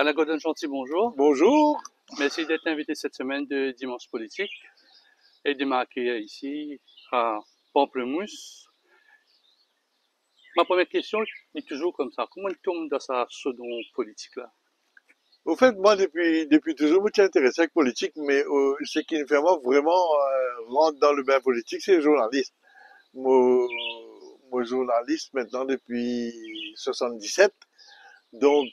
Alain Godin-Gentil, bonjour. Bonjour. Merci d'être invité cette semaine de Dimanche Politique et de m'accueillir ici à Pamplemousse. Ma première question est toujours comme ça. Comment on tombe dans ce pseudo politique-là? Au fait, moi, depuis toujours, je suis intéressé avec politique, mais ce qui me fait moi vraiment rentrer dans le bain politique, c'est le journaliste. Moi, moi, journaliste maintenant depuis 77. Donc,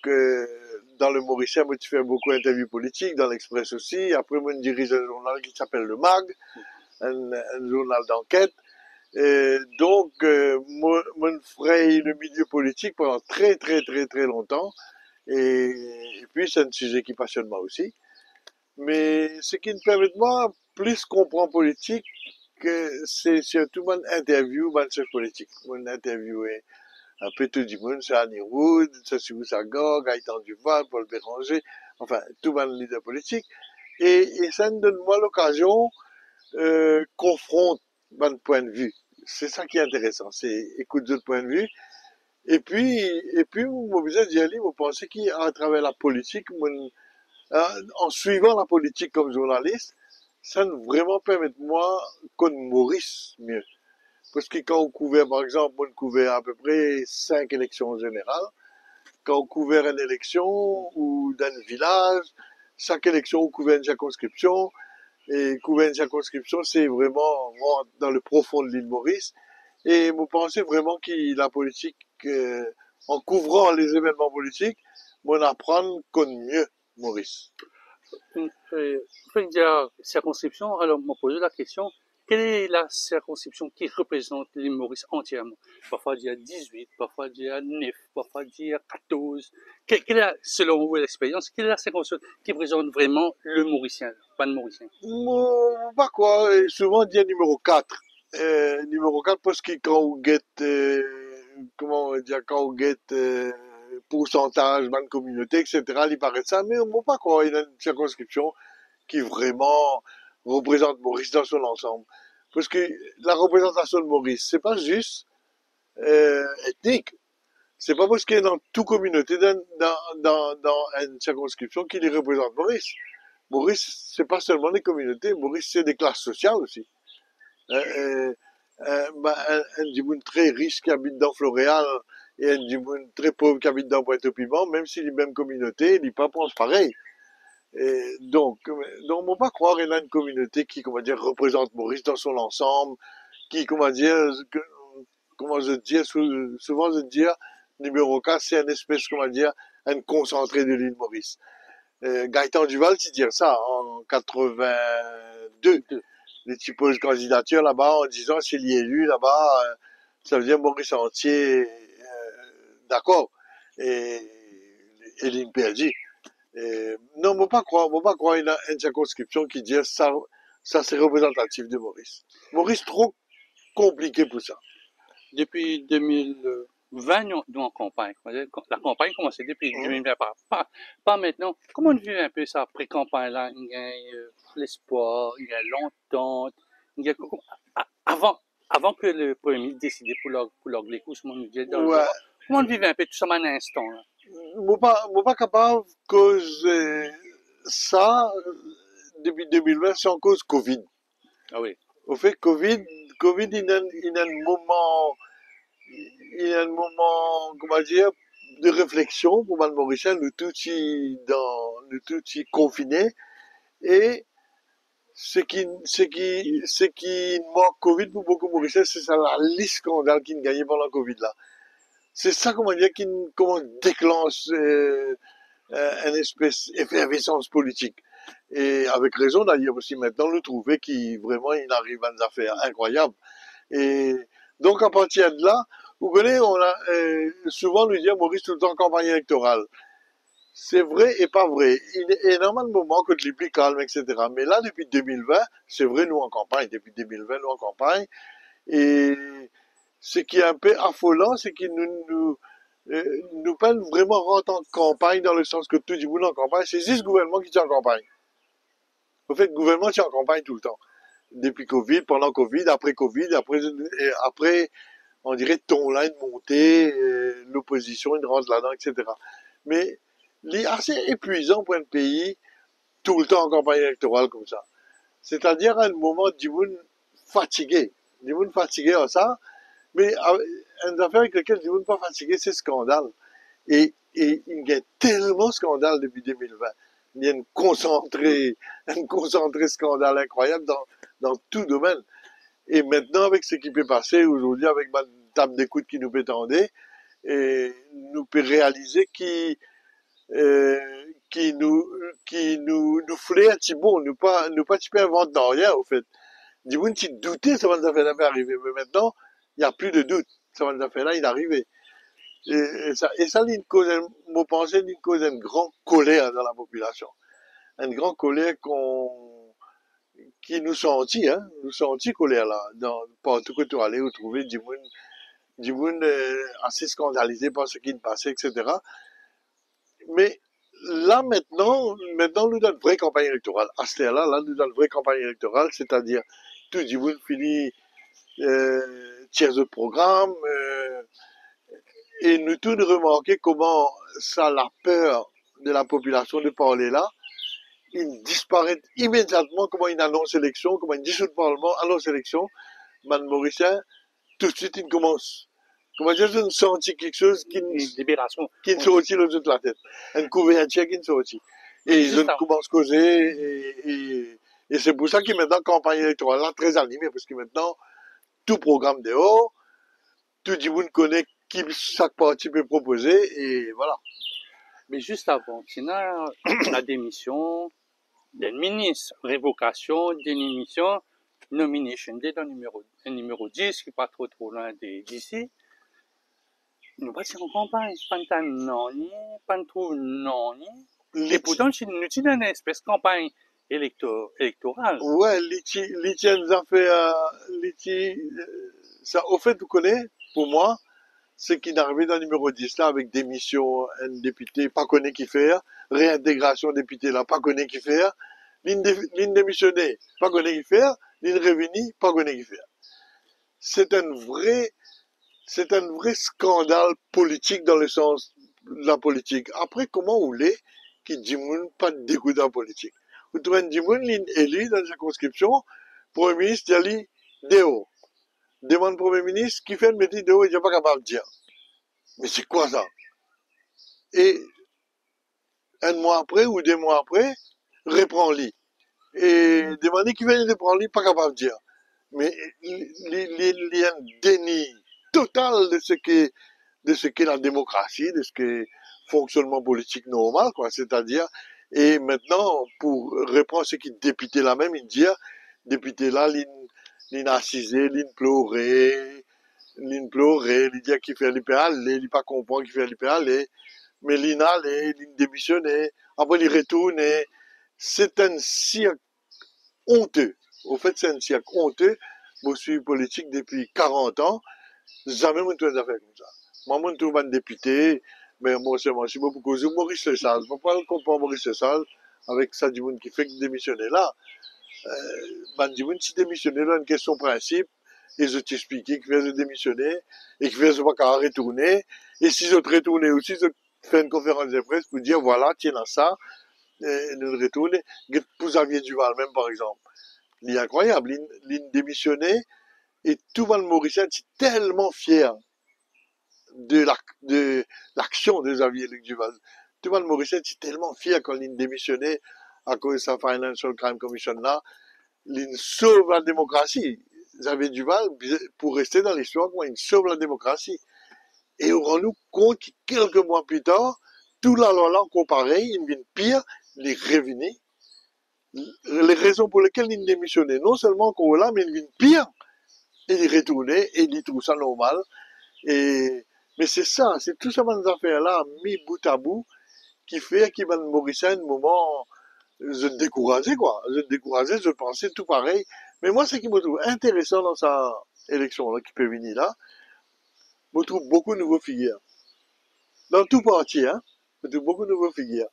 dans le Mauricien, moi, tu fais beaucoup d'interviews politiques, dans l'Express aussi. Après, moi, je dirige un journal qui s'appelle Le Mag, un journal d'enquête. Donc, moi, je ferai le milieu politique pendant très longtemps. Et puis, c'est un sujet qui passionne moi aussi. Mais ce qui me permet de moi, plus comprendre politique, c'est surtout mon interview, mon chef politique. Mon interview est un peu tout du monde, c'est Annie Wood, c'est Sibou Sagor, Gaëtan Duval, Paul Béranger, enfin, tout mon leader politique. Et ça me donne moi l'occasion, confronte mon point de vue. C'est ça qui est intéressant, c'est écoute d'autres points de vue. Et puis, mon besoin d'y aller, vous pensez qu'à travers la politique, en suivant la politique comme journaliste, ça nous vraiment permet de moi qu'on Maurice mieux. Parce que quand on couvert, par exemple, on couvert à peu près 5 élections générales. Quand on couvert une élection ou d'un village, chaque élection, on couvert une circonscription. Et couvrir une circonscription, c'est vraiment dans le profond de l'île Maurice. Et vous pensez vraiment que la politique, en couvrant les événements politiques, on apprend qu'on mieux Maurice. Faut dire circonscription, alors on m'a posé la question, quelle est la circonscription qui représente l'île Maurice entièrement? Parfois dire 18, parfois dire 9, parfois dire 14. Quelle est, selon vous l'expérience, quelle est la circonscription qui représente vraiment le Mauricien, pas le Mauricien? Moi, pas quoi, souvent on dit numéro 4. Numéro 4 parce que quand on guette, comment on dit, quand on guette pourcentage, ban communauté, etc., il paraît ça, mais on pas quoi, il y a une circonscription qui vraiment représente Maurice dans son ensemble. Parce que la représentation de Maurice, c'est pas juste ethnique. C'est pas parce qu'il est dans toute communauté, dans une circonscription qu'il représente Maurice. Maurice, c'est pas seulement des communautés, Maurice, c'est des classes sociales aussi. Un Djiboun très riche qui habite dans Floréal et un Djiboun très pauvre qui habite dans Pointe-au-Piment, même si les mêmes communautés, ils pas pensent pareil. Et donc, on ne peut pas croire qu'il y a une communauté qui, comment dire, représente Maurice dans son ensemble, qui, comment dire, comment je dis, souvent je dis, numéro 4, c'est une espèce, comment dire, un concentré de l'île Maurice. Gaëtan Duval, c'est dire ça, en 82, les typos de candidature là-bas, en disant s'il y est élu là-bas, ça veut dire Maurice entier, d'accord, et, et l'île perdue. Non, faut pas croire une circonscription qui dit ça, ça c'est représentatif de Maurice. Maurice trop compliqué pour ça. Depuis 2020, nous en campagne. La campagne commence depuis 2020, pas maintenant. Comment on vit un peu ça après-campagne-là? Il y a l'espoir, il y a l'entente, il y a, avant que le Premier ministre décide pour leur glécousse, comment on vit dans le Ouais. genre. Comment on vit un peu tout ça à un instant, là? Moi pas capable cause ça, depuis 2020, c'est en cause Covid. Ah oui. Au fait, Covid, il y a un moment, il y a un moment, comment dire, de réflexion pour Mme Mauricien, nous tout confinés, et ce qui manque Covid pour beaucoup de Mauriciens, c'est ça, la liste scandale qui nous gagnait pendant le Covid là. C'est ça, comment dire, comment déclenche, une espèce d'effervescence politique. Et avec raison d'ailleurs aussi maintenant le trouver qui vraiment il arrive à des affaires incroyables. Et donc à partir de là, vous connaissez, on a souvent nous dire Maurice tout le temps en campagne électorale. C'est vrai et pas vrai. Il y a énormément de moments que tu es plus calme, etc. Mais là, depuis 2020, c'est vrai, nous en campagne. Depuis 2020, nous en campagne. Et ce qui est un peu affolant, c'est qu'ils nous prennent vraiment rentrer en campagne dans le sens que tout le monde en campagne. C'est juste le gouvernement qui tient en campagne. En fait, le gouvernement tient en campagne tout le temps. Depuis Covid, pendant Covid, après, on dirait ton line montée, l'opposition, une rentre là-dedans, etc. Mais C'est assez épuisant pour un pays tout le temps en campagne électorale comme ça. C'est-à-dire à un moment, du monde fatigué. Du monde fatigué en ça, mais une affaire avec laquelle du monde pas fatigué, c'est scandale. Et il y a tellement de scandales depuis 2020. Il y a un concentré scandale incroyable dans tout domaine. Et maintenant, avec ce qui peut passer aujourd'hui, avec ma table d'écoute qui nous peut tendre, et nous peut réaliser euh, nous foulait un petit bon, nous pas petit peu inventer rien, au fait. Du coup, tu doutais, ça va nous faire arriver. Mais maintenant, il n'y a plus de doute. Ça va nous faire là, il est arrivé. Et ça, une cause, moi, pensais, une cause une grande colère dans la population. Une grande colère qui nous sentit, hein, nous sentit colère là, partout que tu allais, où trouver du monde assez scandalisé par ce qui se passait, etc. Mais là, maintenant, nous donne une vraie campagne électorale. À ce là, nous donne une vraie campagne électorale, c'est-à-dire, tout du monde finit, tiers de programme, et nous tous remarquer comment ça, la peur de la population de parler là, il disparaît immédiatement, comment il annonce l'élection, comment il dissout le Parlement, annonce l'élection, Mme Mauricien, tout de suite il commence. Comment dire, je senti quelque chose Une libération. qui ne sortit le de la tête. Une couverture qui ne sortit. Et je commence à causer, et c'est pour ça que maintenant, campagne électorale là, très animée, parce que maintenant, tout programme dehors, tout le monde connaît qui chaque parti peut proposer, et voilà. Mais juste avant, il y a la démission d'un ministre, révocation d'une démission, nomination d'un numéro 10, qui n'est pas trop loin d'ici. Nous passons en campagne, pas non, pas trop non. Et pourtant, nous avons une espèce de campagne électorale. Ouais, Litchi nous a fait, ça, au fait, vous connaissez, pour moi, ce qui est arrivé dans le numéro 10 là, avec démission, un député, pas connu qui faire, réintégration député là, pas connu qui faire, ligne démissionné, pas connu qui faire, ligne revenu, pas connu qui faire. C'est c'est un vrai scandale politique dans le sens de la politique. Après, comment vous voulez qu'il dit pas de dégoût dans la politique? Vous trouvez un Dimoun élu dans la circonscription, Premier ministre, il dit Déo. Demande Premier ministre, qui fait une métier Déo, il n'est pas capable de dire. Mais c'est quoi ça? Et un mois après ou 2 mois après, reprend-lui. Et demander qui vient de prendre lui, pas capable de dire. Mais il y a un déni total de ce qu'est la démocratie, de ce qu'est le fonctionnement politique normal, quoi. C'est-à-dire, et maintenant, pour répondre à ce qui député là même, il dit, député là, il assisé, il pleurait, il dit qu'il fait l'IPA, il pas comprendre qu'il fait l'IPA, mais l'INA, il démissionné, après il retourne, c'est un cirque honteux. Au fait, c'est un cirque honteux. Moi, je suis politique depuis 40 ans. Jamais je ne affaires comme ça. Moi, je trouve un député, mais moi, c'est beaucoup cause Maurice Lessal. Je ne peux pas le comparer Maurice Lessal avec ça du monde qui fait démissionner là. Du monde, si démissionner là, une question de principe, et je t'expliquais qu'il vient de démissionner, et qu'il vient de pas retourner, et si je te retourne aussi, je fais une conférence de presse pour dire, voilà, tiens là ça, et nous retourne, pour Xavier Duval même, par exemple. Il est incroyable, il démissionné, et tout le monde mauricien est tellement fier de l'action de Xavier Luc Duval. Tout le monde mauricien est tellement fier quand il démissionné à cause de sa Financial Crime Commission là, il sauve la démocratie. Xavier Duval, pour rester dans l'histoire, il sauve la démocratie. Et on rend nous compte que quelques mois plus tard, tout la loi là, comparé, il vient pire, il est revenu. Les raisons pour lesquelles il démissionnait, non seulement qu'on là, mais il vient pire. Et il est retourné, et il trouve ça normal. Mais c'est ça, c'est tout ça, ces affaires-là, mis bout à bout, qui fait qu'il va Maurice à un moment, je décourageais, quoi. Je décourageais, je pensais tout pareil. Mais moi, ce qui me trouve intéressant dans sa élection, là, qui peut venir là, je trouve beaucoup de nouveaux figures. Dans tout parti, hein. Je trouve beaucoup de nouveaux figures.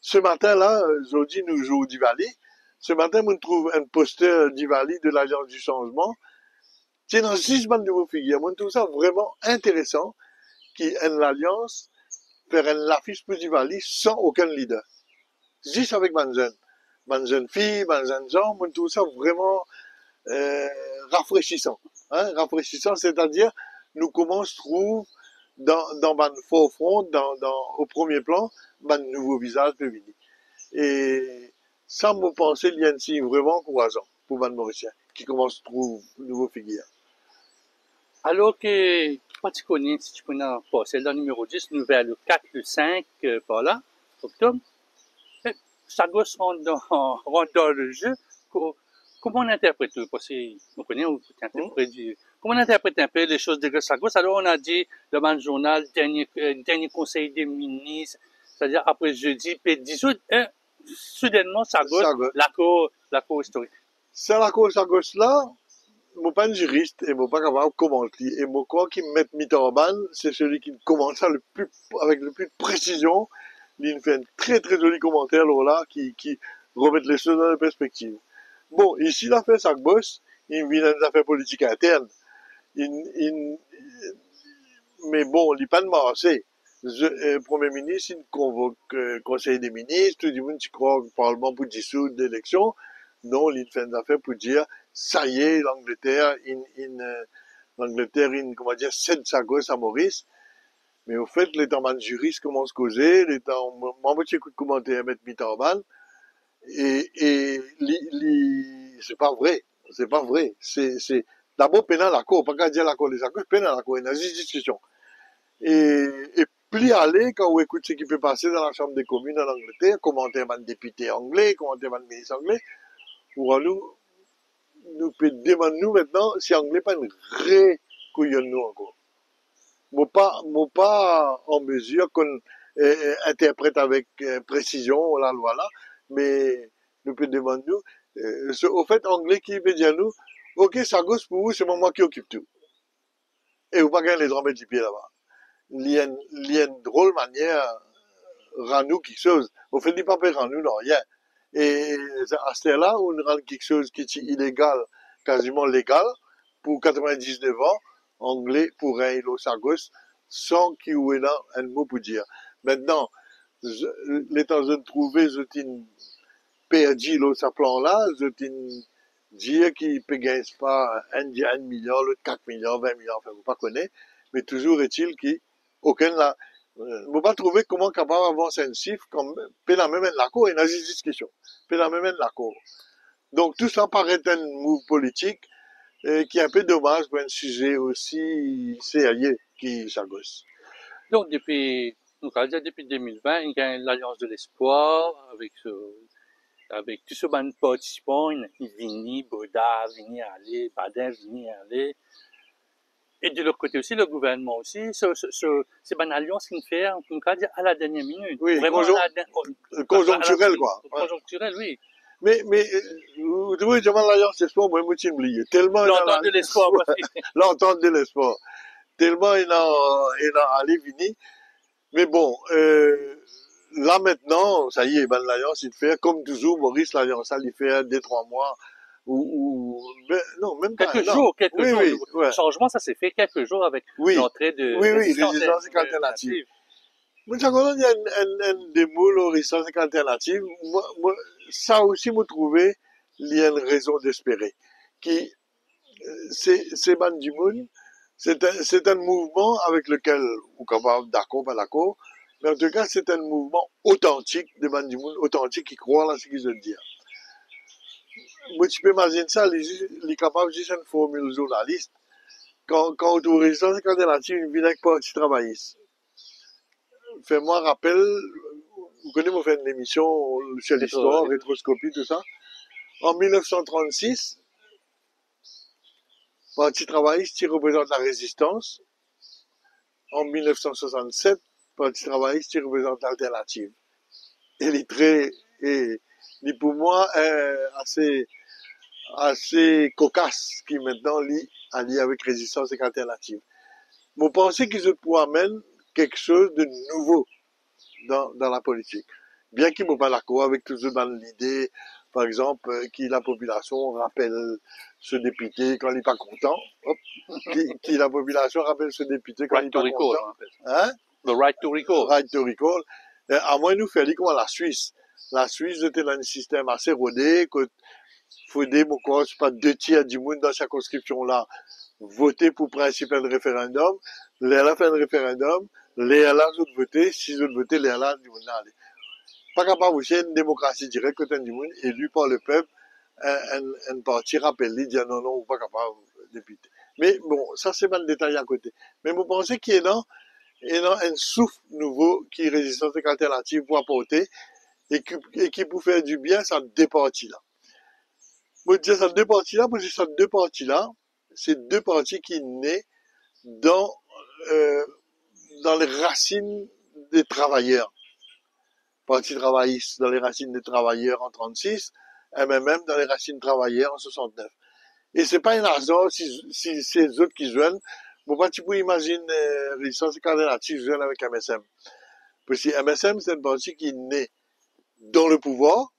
Ce matin-là, aujourd'hui, nous jouons Divali. Ce matin, je trouve un poster Divali de l'Alliance du Changement. C'est dans 6 bandes de nouveaux figures. Moi, je trouve ça vraiment intéressant, qui est une alliance faire l'affiche pour Divali sans aucun leader. Juste avec Manzen fille, Manzen hommes, tout ça vraiment rafraîchissant. Hein, rafraîchissant, c'est-à-dire, nous comment se trouve dans ban faux front, au premier plan, ban nouveau visage de Vini. Et ça me pensait il y a un signe vraiment encourageant pour ban Mauricien, qui commence à trouver nouveau figure. Alors que, pas tu connais, si tu connais pas, c'est le numéro 10, nous vers le 4, le 5, par là, octobre, Sagos rentre dans le jeu. Comment on interprète, parce qu'on connaît, comment on interprète un peu les choses de Sagos? Alors, on a dit, devant le journal, dernier conseil des ministres, c'est-à-dire après jeudi, puis 10 août, soudainement, Sagos, la cour historique. C'est la cour Sagos là, je ne suis pas un juriste et je ne suis pas capable de commenter. Et je crois qu'il met Mitterrand, c'est celui qui commence ça avec le plus de précision. Il fait un très très joli commentaire là, qui remet les choses dans la perspective. Bon, ici, il a fait sa bosse, il vient des affaires politiques internes. Mais bon, il n'est pas de marché. Le Premier ministre, il convoque le Conseil des ministres, tout le monde croit au Parlement pour dissoudre l'élection. Non, il fait des affaires pour dire, ça y est, l'Angleterre, comment dire, cède sa gosse à Maurice. Mais au fait, les temps de juriste commencent à causer, les temps, moi, j'écoute commenter à mettre Mitterrand, et c'est pas vrai. C'est pas vrai. C'est, d'abord, pénal à la cour, pas qu'à dire la cour des accords, pénal à la cour, il y a une discussion. Et plus aller, quand on écoute ce qui peut passer dans la Chambre des communes en Angleterre, commenter un député anglais, commenter un ministre anglais, pour nous peut demander nous maintenant si anglais pas une récouillonne nous encore. Moi pas en mesure qu'on interprète avec précision la loi là, mais nous peut demander nous, au fait anglais qui veut dire nous, ok ça gosse pour vous, c'est moi qui occupe tout. Et vous pas gagner les droits mettre du pied là-bas. Il y a une drôle manière rend nous quelque chose. Au fait, il pas rend nous non rien. Et à ce là on rend quelque chose qui est illégal, quasiment légal, pour 99 ans, anglais pour un îlot Sagos, sans qu'il y ait un mot pour dire. Maintenant, l'état de trouver, je t'ai perdu l'autre plan là, je t'ai dire qu'il ne gagne pas un million, l'autre 4 millions, 20 millions, enfin, vous pas connaître, mais toujours est-il qu'aucun là, ne peut pas trouver comment capable d'avancer un chiffre comme, peut la même la cour, il y a une discussion, peut la même la cour. Donc, tout ça paraît un move politique, qui est un peu dommage pour un sujet aussi sérieux qui s'agosse. Donc, depuis 2020, il y a l'Alliance de l'Espoir, avec tous ces participants, Vini, Boda, Vini aller, Badin, Vini aller. Et de l'autre côté aussi, le gouvernement aussi, c'est une alliance qui fait, on peut dire, à la dernière minute. Oui, vraiment conjoncturel, quoi. Conjoncturel, oui. Mais, vous devez dire l'alliance d'espoir, moi, je oublié. Tellement l'entente de l'espoir, l'entente de l'espoir. Tellement il a allé Vini. Mais bon, là maintenant, ça y est, ben, l'alliance, il fait, comme toujours, Maurice, l'alliance, il fait des 3 mois, non, même pas. Quelques jours. Oui, Le changement, ça s'est fait quelques jours avec l'entrée de résistance alternative. Moi, il y a un démoule résistance alternative. Moi, ça aussi, moi, trouvé, il y a une raison d'espérer. C'est ban du monde. C'est un mouvement avec lequel, ou capable d'accord, pas d'accord, mais en tout cas, c'est un mouvement authentique de ban du monde, authentique qui croit dans ce qu'ils veulent dire. Moi, tu peux imaginer ça, les capables juste une formule journaliste. Quand on résistance alternative, il vient avec parti travailliste. Fais-moi rappel, vous connaissez, on fait une émission sur l'histoire, rétroscopie, tout ça. En 1936, Parti travailliste qui représente la résistance. En 1967, Parti travailliste qui représente l'alternative. Et pour moi, assez cocasse qui maintenant allie avec résistance et alternative. Vous pensez qu'ils pourraient amener quelque chose de nouveau dans la politique. Bien qu'ils ne soient pas d'accord avec tout ce dans l'idée, par exemple, que la population rappelle ce député quand il n'est pas content. Hop, la population rappelle ce député quand il n'est pas content. Hein? The right to recall. Right to recall. À moins nous faire comme la Suisse. La Suisse était dans un système assez rodé, que faut aider, mon corps, pas 2 tiers du monde dans cette circonscription-là, voter pour principe de référendum. Les là fait un référendum, les là autres voter, si autres voter, les là du monde aller. Pas capable aussi une démocratie directe que du monde élu par le peuple, un parti rappelé, dire non, non, ou pas capable de député. Mais bon, ça c'est pas le détail à côté. Mais vous pensez qu'il y a un souffle nouveau qui résistance alternative pour apporter et qui peut faire du bien, ça deux parties-là. Moi, je dis ça deux parties-là, parce que ces deux parties-là, c'est deux parties qui naissent dans, euh, dans les racines des travailleurs. Parti travailliste dans les racines des travailleurs en 36, MMM dans les racines travailleurs en 69. Et c'est pas un hasard si ces autres qui joignent, bon, pas tu peux imaginer résistance alternative joignent avec MSM. Parce que MSM, c'est un parti qui naît dans le pouvoir,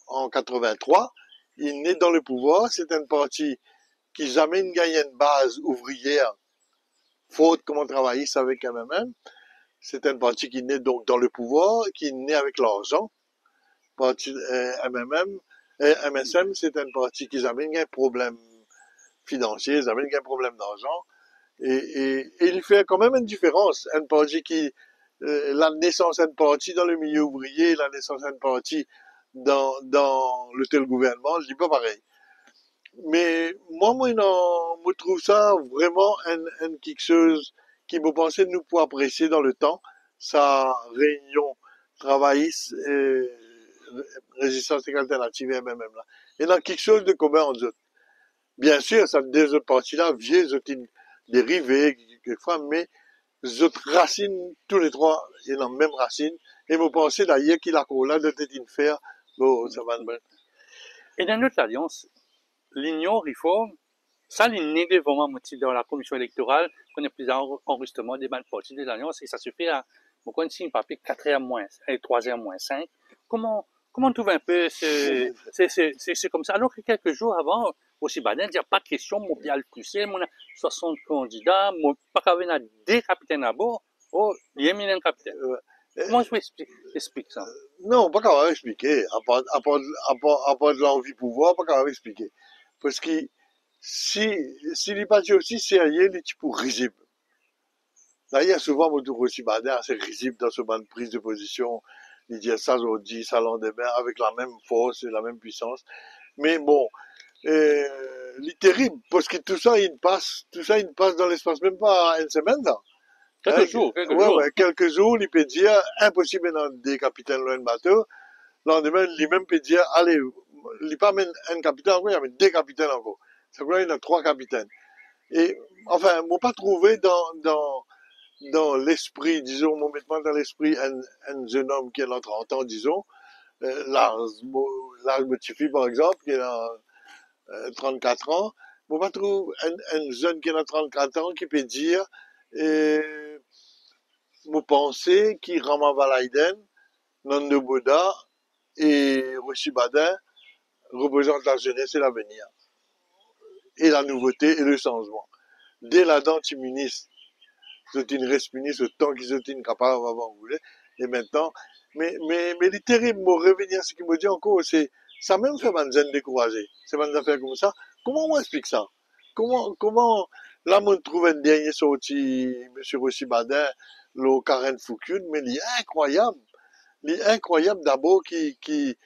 en 83. Il naît dans le pouvoir, c'est un parti qui jamais gagné une base ouvrière, faute comme on travailliste avec MMM. C'est un parti qui naît donc dans le pouvoir, qui naît avec l'argent. Parti MMM, MSM, c'est un parti qui jamais eu un problème financier, jamais eu un problème d'argent. Et il fait quand même une différence. Un parti qui, la naissance d'un parti dans le milieu ouvrier, la naissance d'un parti dans le tel gouvernement, je dis pas pareil. Mais moi, je trouve ça vraiment un quelque chose qui me pensait nous pour apprécier dans le temps, sa réunion travailliste et résistance alternative et MMM là. Et dans quelque chose de commun en eux. Bien sûr, ça deux autres parties-là, vieux, dérivés, quelquefois, mais les autres racines, tous les trois, ils ont la même racine. Et me pensais d'ailleurs qu'il a là de une faire, bon, ça va bien. Et dans notre alliance, l'Union Réforme, ça, il est vraiment motivé dans la commission électorale, qu'on ait plusieurs enregistrements des bandes parties de l'alliance, et ça se fait à, on signe papier 4h moins, et 3h moins 5. Comment on trouve un peu c'est comme ça? Alors que quelques jours avant, aussi Baden dit, pas de question, mon bien le plus, on a 60 candidats, mon pas qu'à venir des capitaines à bord, oh, il y a mis un capitaine. Comment je peux expliquer ça? Non, pas capable d'expliquer. À part de l'envie pouvoir, pas capable d'expliquer. Parce que si les partis aussi sérieux, les types risibles. Là, il y a souvent autour aussi Baden assez risible dans ce banc de prise de position. Il dit ça aujourd'hui, ça lendemain, avec la même force et la même puissance. Mais bon, il est terrible, parce que tout ça, il passe dans l'espace, même pas une semaine, là. Quelques jours. Ouais, quelques jours, il peut dire, impossible dans des capitaines loin de bateau. Le lendemain, il même peut dire, allez, il pas même un capitaine encore, il y a deux capitaines encore. C'est vrai, il y a 3 capitaines. Et, enfin, on pas trouvé dans l'esprit, disons, moment dans l'esprit, un jeune homme qui a 30 ans, disons, Lars Motifi, par exemple, qui a 34 ans, on pas trouver un jeune qui a 34 ans qui peut dire, vous pensez qui Rama Valaiden, Nando Bouddha et Roshi Badin représentent la jeunesse et l'avenir, et la nouveauté et le changement. Dès la dent ministre, c'est une reste ministre, autant qu'ils sont incapables avant, vous voulez, et maintenant, mais les terribles mots revenir, ce qu'il me dit encore, c'est, ça même fait Manzen décourager. C'est des affaires comme ça. Comment on explique ça? Là, on trouve un dernier sorti, M. Roshi Badin, le Karen Foucault, mais il est incroyable. Il est incroyable d'abord qui est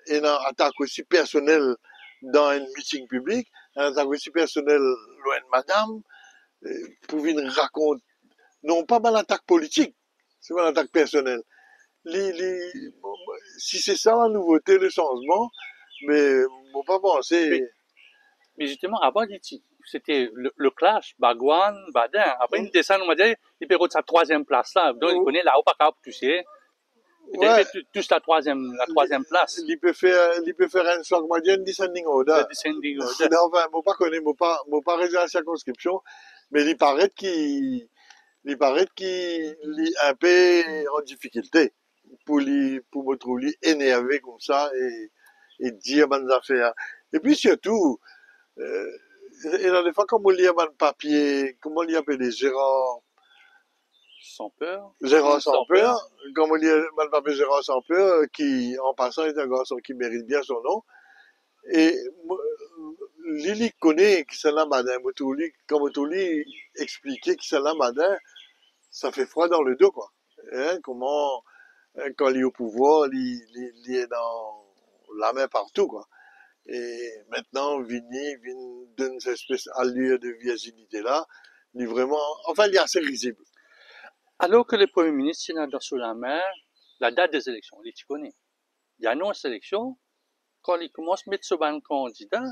une attaque aussi personnelle dans un meeting public, une attaque aussi personnelle loin de madame, pour une raconte, non pas une attaque politique, c'est une attaque personnelle. Si c'est ça la nouveauté, le changement, mais on pas penser. Mais justement, avant, c'était le clash, Bagwan, Badin. Après, il descend, on va dire, il peut sa troisième place là. Donc, il connaît là-haut, pas capable, tu sais. Ouais. Tous la troisième place. Il peut faire un choc moyen descending order. Descending order. Enfin, moi pas connais, moi pas réservé la circonscription, mais il paraît qu'il est un peu en difficulté pour me trouver énervé comme ça et dire bonnes affaires. Et puis surtout, et dans des fois, comme on lit un papier, comment on lit appelé Gérard, Sans peur. Gérard Sans Sampeur, comme on dit, mal papier Gérard Sampeur, qui, en passant, est un garçon qui mérite bien son nom. Et Lily connaît qui c'est là, madame Motouli, comme Motouli expliquait qui c'est là, madame, ça fait froid dans le dos, quoi. Hein, comment, quand il est au pouvoir, il est dans la main partout, quoi. Et maintenant, Vini donne cette espèce allure de virginité là, il est vraiment, enfin, il est assez risible. Alors que le Premier ministre, il a dans sous la main la date des élections, il connaît. Il annonce l'élection, quand il commence à mettre sur un candidat,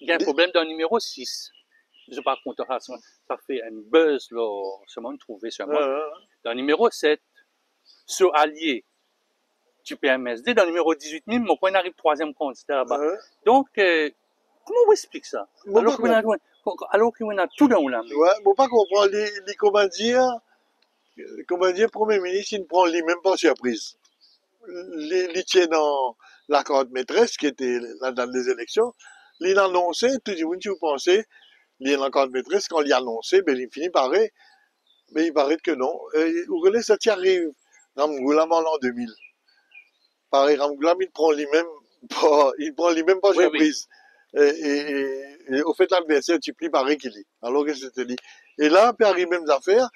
il y a un problème dans le numéro 6. Je ne sais pas contre ça fait un buzz, là, seulement trouvé seulement. Dans le numéro 7, sur Allier, du PMSD, dans le numéro 18 000, mon point arrive troisième candidat là-bas. Donc, comment on explique ça? Alors qu'on a tout dans la main. Ouais, bon, pas comprendre, comment dire, Premier ministre, il ne prend lui-même pas surprise. Il tient dans la carte maîtresse, qui était la date des élections, il annonçait, tout le monde, si vous pensez, il est dans la carte maîtresse, quand il a annoncé, ben, il finit par mais il paraît que non. Vous connaissez, ça t'y arrive, Ramgoulam en l'an 2000. Pareil, Ramgoulam, il prend lui-même pas surprise. Oui. Et au fait, l'adversaire, tu plies pareil qu'il est. Alors que c'était dit. Et là, puis arrive même affaires,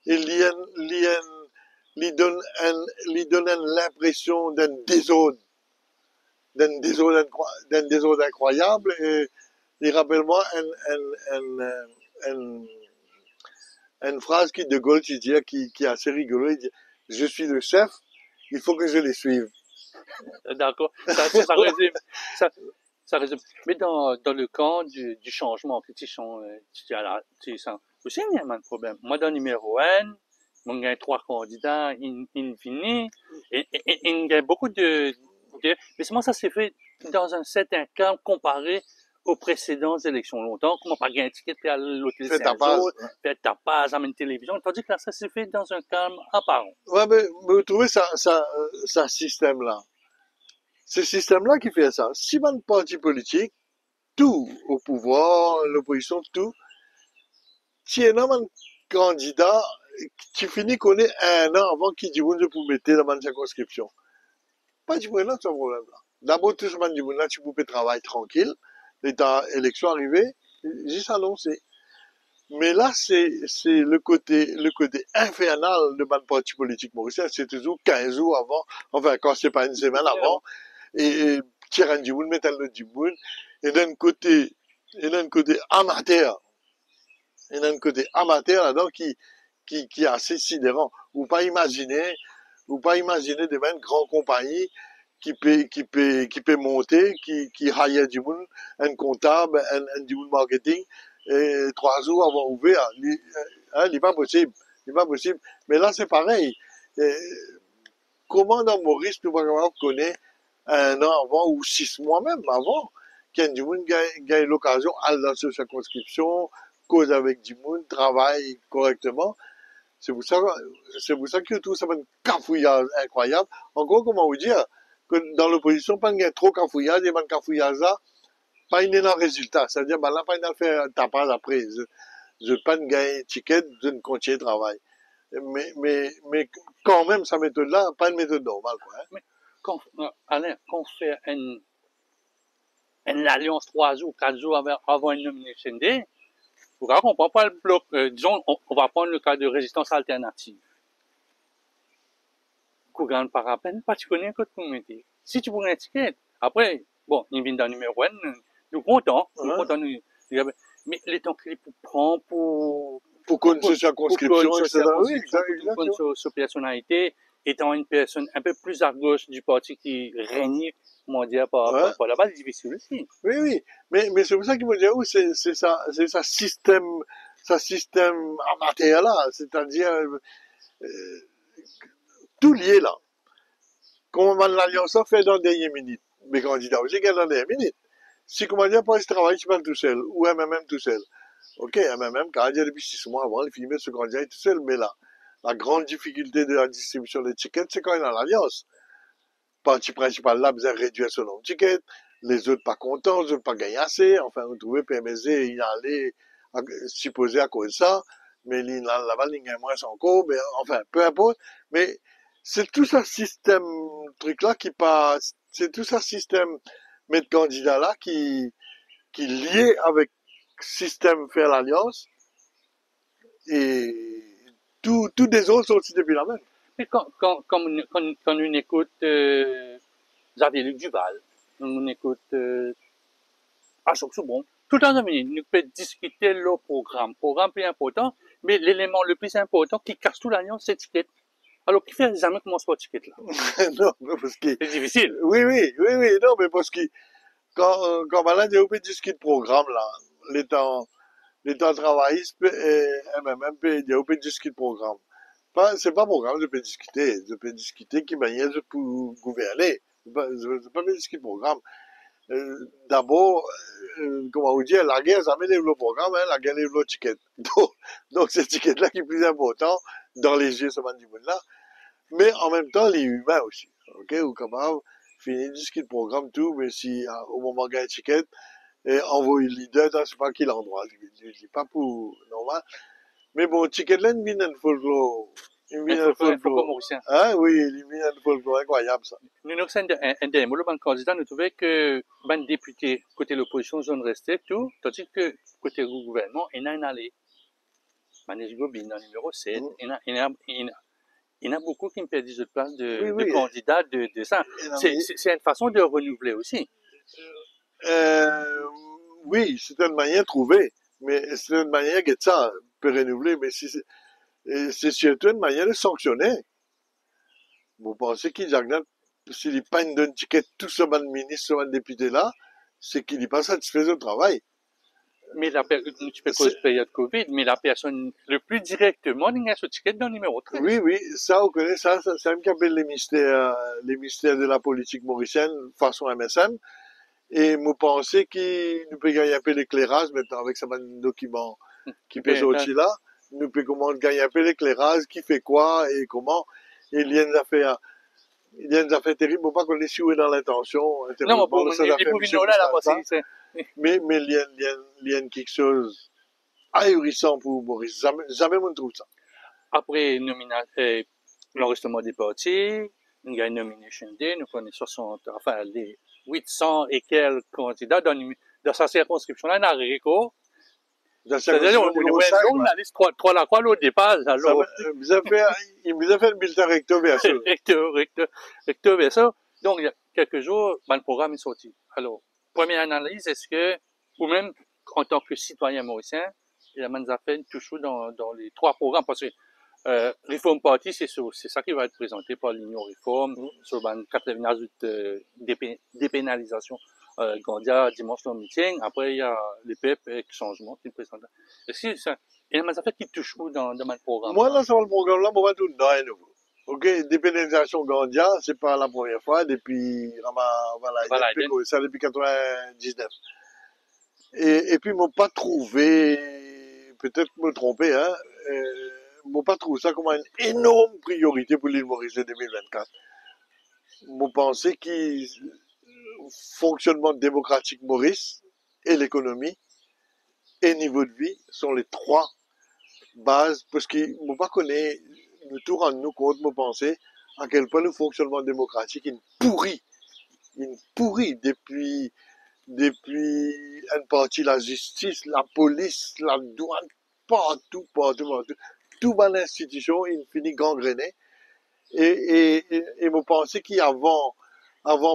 il lui donne l'impression d'un désordre incroyable. Et il rappelle-moi une phrase qui de Gaulle qui est assez rigolo. Il dit, je suis le chef, il faut que je les suive. D'accord, ça résume. Ça résume. Mais dans le camp du changement, aussi, il y a un problème. Moi, dans le numéro 1, on gagne 3 candidats, in fine, et il y a beaucoup mais seulement ça s'est fait dans un certain calme comparé aux précédentes élections. Longtemps, comment pas gagner un ticket, puis à l'hôtel Saint-Jean, faire tapas, amener une télévision, tandis que là, ça s'est fait dans un calme apparent. Ouais, mais vous trouvez ça système-là? C'est ce système-là qui fait ça. Si un parti politique, tout au pouvoir, l'opposition, tout, si un homme candidat, tu finis qu'on est un an avant qu'il dit je pour mettre dans ma circonscription. Pas du problème, ce problème-là. D'abord, tout ce monde dit là, tu peux travailler tranquille. L'état élection arrivée, juste annoncé. Mais là, c'est le côté infernal de mon parti politique mauricien. C'est toujours 15 jours avant, enfin, quand c'est pas une semaine avant, et tirer du monde, mettre le du monde, et d'un côté amateur, là-dedans qui est assez sidérant. Ou pas imaginer demain une grande compagnie qui peut monter, qui hire du monde, un comptable, du monde marketing, et 3 jours avant ouvert. Il n'est pas possible. Mais là, c'est pareil. Comment dans Maurice, nous, connaît un an avant, ou 6 mois même avant, qu'il y a du monde gagne l'occasion, aller dans sa circonscription, cause avec du monde, travaille correctement. C'est pour ça que tout ça fait un cafouillage incroyable. En gros, comment vous dire, que dans l'opposition, pas de trop cafouillage, et un cafouillage là, pas une énorme résultat. C'est-à-dire, ben là, pas une affaire tapage après. Je pas de gagner ticket, je ne continue de travail. Mais quand même, sa méthode-là, pas une méthode normale, quoi. Hein. Mais Alain, quand on fait une alliance 3 jours, 4 jours avant une nomination day, on ne prend pas le bloc, disons, on va prendre le cas de résistance alternative. Qu'on gagne par à peine, pas tu connais un code communauté. Si tu prends un ticket, après, bon, il vient dans le numéro 1, nous comptons, mais les temps qu'il prend pour connaître sa circonscription, etc. Oui, exactement. Pour sa personnalité, étant une personne un peu plus à gauche du parti qui règne, comment dire, par là-bas, c'est difficile aussi. Oui. Mais c'est pour ça qu'il me dit, oui, c'est ça système amateur là, c'est-à-dire, tout lié là. Comment l'alliance fait dans les dernières minutes. Mes candidats aussi gagnent dans les dernières minutes. Si comment dire, pas ce travail, tu parles tout seul, ou MMM tout seul. Ok, MMM, candidat depuis 6 mois avant, il finit ce candidat tout seul, mais là, la grande difficulté de la distribution des tickets, c'est quand il est dans l'alliance. Le parti principal là, besoin de réduire son nombre de tickets, les autres pas contents, les autres pas gagner assez, enfin, vous trouvez PMSD, il allait supposé à cause de ça, mais là-bas, il y a moins encore, mais enfin, peu importe. Mais c'est tout ça système, truc-là qui passe, c'est tout ça système, mettre candidat-là qui est lié avec système faire l'alliance et tous les autres sont aussi depuis la même. Mais quand on écoute Xavier-Luc Duval, on écoute Ashok Soubon, tout le temps, nous peut discuter le programme. Programme plus important, mais l'élément le plus important qui casse tout l'alliance, c'est l'étiquette. Alors, qui fait jamais commence par l'étiquette là? Non, parce que, C'est difficile. oui, non, mais parce que quand malade, il y a un discuter de programme là, l'état travailliste et MMM, il y a un discuter de programme. C'est pas programme, je peux discuter qui manière pour gouverner. Je peux pas discuter de programme. D'abord, comment vous dire, la guerre, ça met le programme, hein, la guerre, le ticket. Donc c'est ticket-là qui est plus important dans les yeux, ce là. Mais en même temps, les humains aussi. Ok, ou comment, finir discuter de programme, tout, mais si, au moment de gagner ticket, et envoyer le leader dans je sais pas quel endroit, je dis pas pour normal. Mais bon, ticket là, il vient de folklore. Il Il vient de faut pas folklore. mauricien. Hein, oui, il vient de folklore, incroyable ça. Nous, nous, c'est un des mots, le ban candidat, nous trouvons que, ban député, côté l'opposition, zone restée, tout, tandis que, côté le gouvernement, il y a un allé. Manège Gobin, dans le numéro 7, il y en a beaucoup qui me perdent de place Oui, de oui. candidats de ça. C'est une façon de renouveler aussi. Euh, oui, c'est une manière trouvée, mais c'est une manière que ça peut renouveler, mais c'est surtout une manière de sanctionner. Vous pensez qu'il y a s'il n'est pas une ticket tout ce ministre, ce député là, c'est qu'il n'est pas satisfait du travail. Mais la période Covid, mais la personne le plus directement, il y a ce ticket dans le numéro 13. Oui, oui, ça, on connaît ça, c'est un qui appelle les mystères de la politique mauricienne, façon MSM. Et vous pensez qu'il nous peut gagner un peu l'éclairage maintenant avec ce document qui peut sortir là. Nous peut comment gagner un peu l'éclairage, qui fait quoi et comment. Et il y a des affaires terribles, faut pas qu'on est sûr dans l'intention. Non, pour mais il y a quelque chose ahurissant pour Maurice. Jamais on trouve ça. Après l'enregistrement des partis, il y a une nomination day, nous connaissons 60, enfin, les 800 et quelques candidats dans sa circonscription là, dans Rico. C'est-à-dire, on a la liste 3 la croix, l'autre départ, alors. Il vous a fait le bulletin recto verso. recto verso. Donc, il y a quelques jours, le programme est sorti. Alors, première analyse, est-ce que, ou même, en tant que citoyen mauricien, il y a des affaires toujours dans les 3 programmes, parce que, Reform Party, c'est ça qui va être présenté par l'Union Réforme, sur le 98 dépénalisation Gandia dimanche dans le meeting. Après, il y a les PEP avec changement qui présentent. Est-ce que ça, il y a des affaires qui touchent où dans le programme? Moi, là, sur le programme, là, on va tout dans un nouveau. Ok, dépénalisation Gandia, c'est pas la première fois, depuis, voilà, depuis ça depuis 99. Et puis, m'ont pas trouvé, peut-être me tromper, hein, m'ont pas trouvé ça comme une énorme priorité pour l'île Maurice de 2024. M'ont pensé que fonctionnement démocratique Maurice et l'économie et niveau de vie sont les 3 bases, parce qu'ils ne pas connaître, nous tout rendre nous compte, nous penser à quel point le fonctionnement démocratique est pourri depuis une partie la justice, la police, la douane, partout. Tout dans l'institution, il finit gangréné. Et vous pensez qu'avant,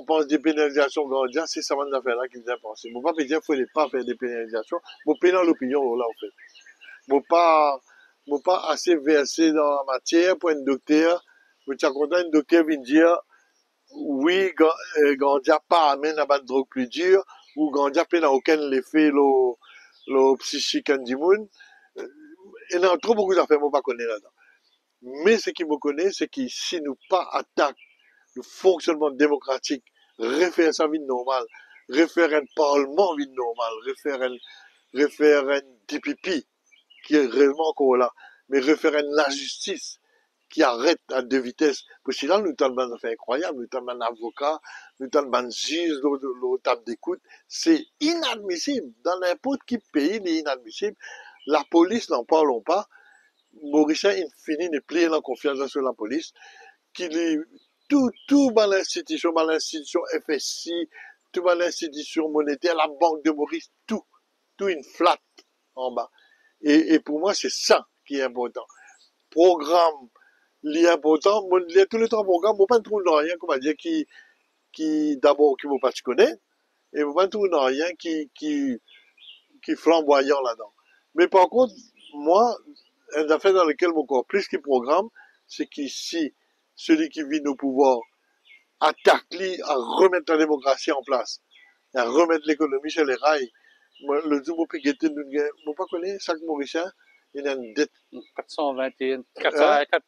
pense dépénalisation grandia, c'est ça maintenant affaire là qui vient penser. Vous pas dire qu'il faut pas faire des pénalisations, vous pénal l'opinion là en fait. Vous pas assez versé dans la matière pour un docteur, vous êtes content un docteur vient dire oui, Gandia pas amène à une drogue plus dure, ou Gandia n'a aucun effet le psychique du monde. Il y a trop beaucoup d'affaires, moi, pas connaître là-dedans. Mais ce qui me connaît, c'est que si nous pas attaquons le fonctionnement démocratique, refaire sa vie normale, refaire un parlement vie normale, refaire un DPP qui est réellement encore là, mais refaire la justice qui arrête à 2 vitesses. Parce que là, nous avons des affaires incroyables, nous avons un avocat, nous avons un juge, nous table d'écoute. C'est inadmissible. Dans n'importe quel pays, il est inadmissible. La police, n'en parlons pas. Mauricien, il finit de plier la confiance sur la police, qu'il est tout dans l'institution FSI, tout dans l'institution monétaire, la Banque de Maurice, tout une flatte en bas. Et pour moi, c'est ça qui est important. Programme, l'important, tous les trois programmes, on ne pas trouver rien, comment dire, d'abord, qui ne pas te connaître, et on ne pas trouver rien qui est flamboyant là-dedans. Mais par contre, moi, une affaire dans laquelle mon corps plus qu'il programme, c'est qu'ici, celui qui vit nos pouvoirs attaque à remettre la démocratie en place, à remettre l'économie sur les rails. Moi, le jour où je ne pas connaître chaque Mauricien, il a une dette 421, hein, 404.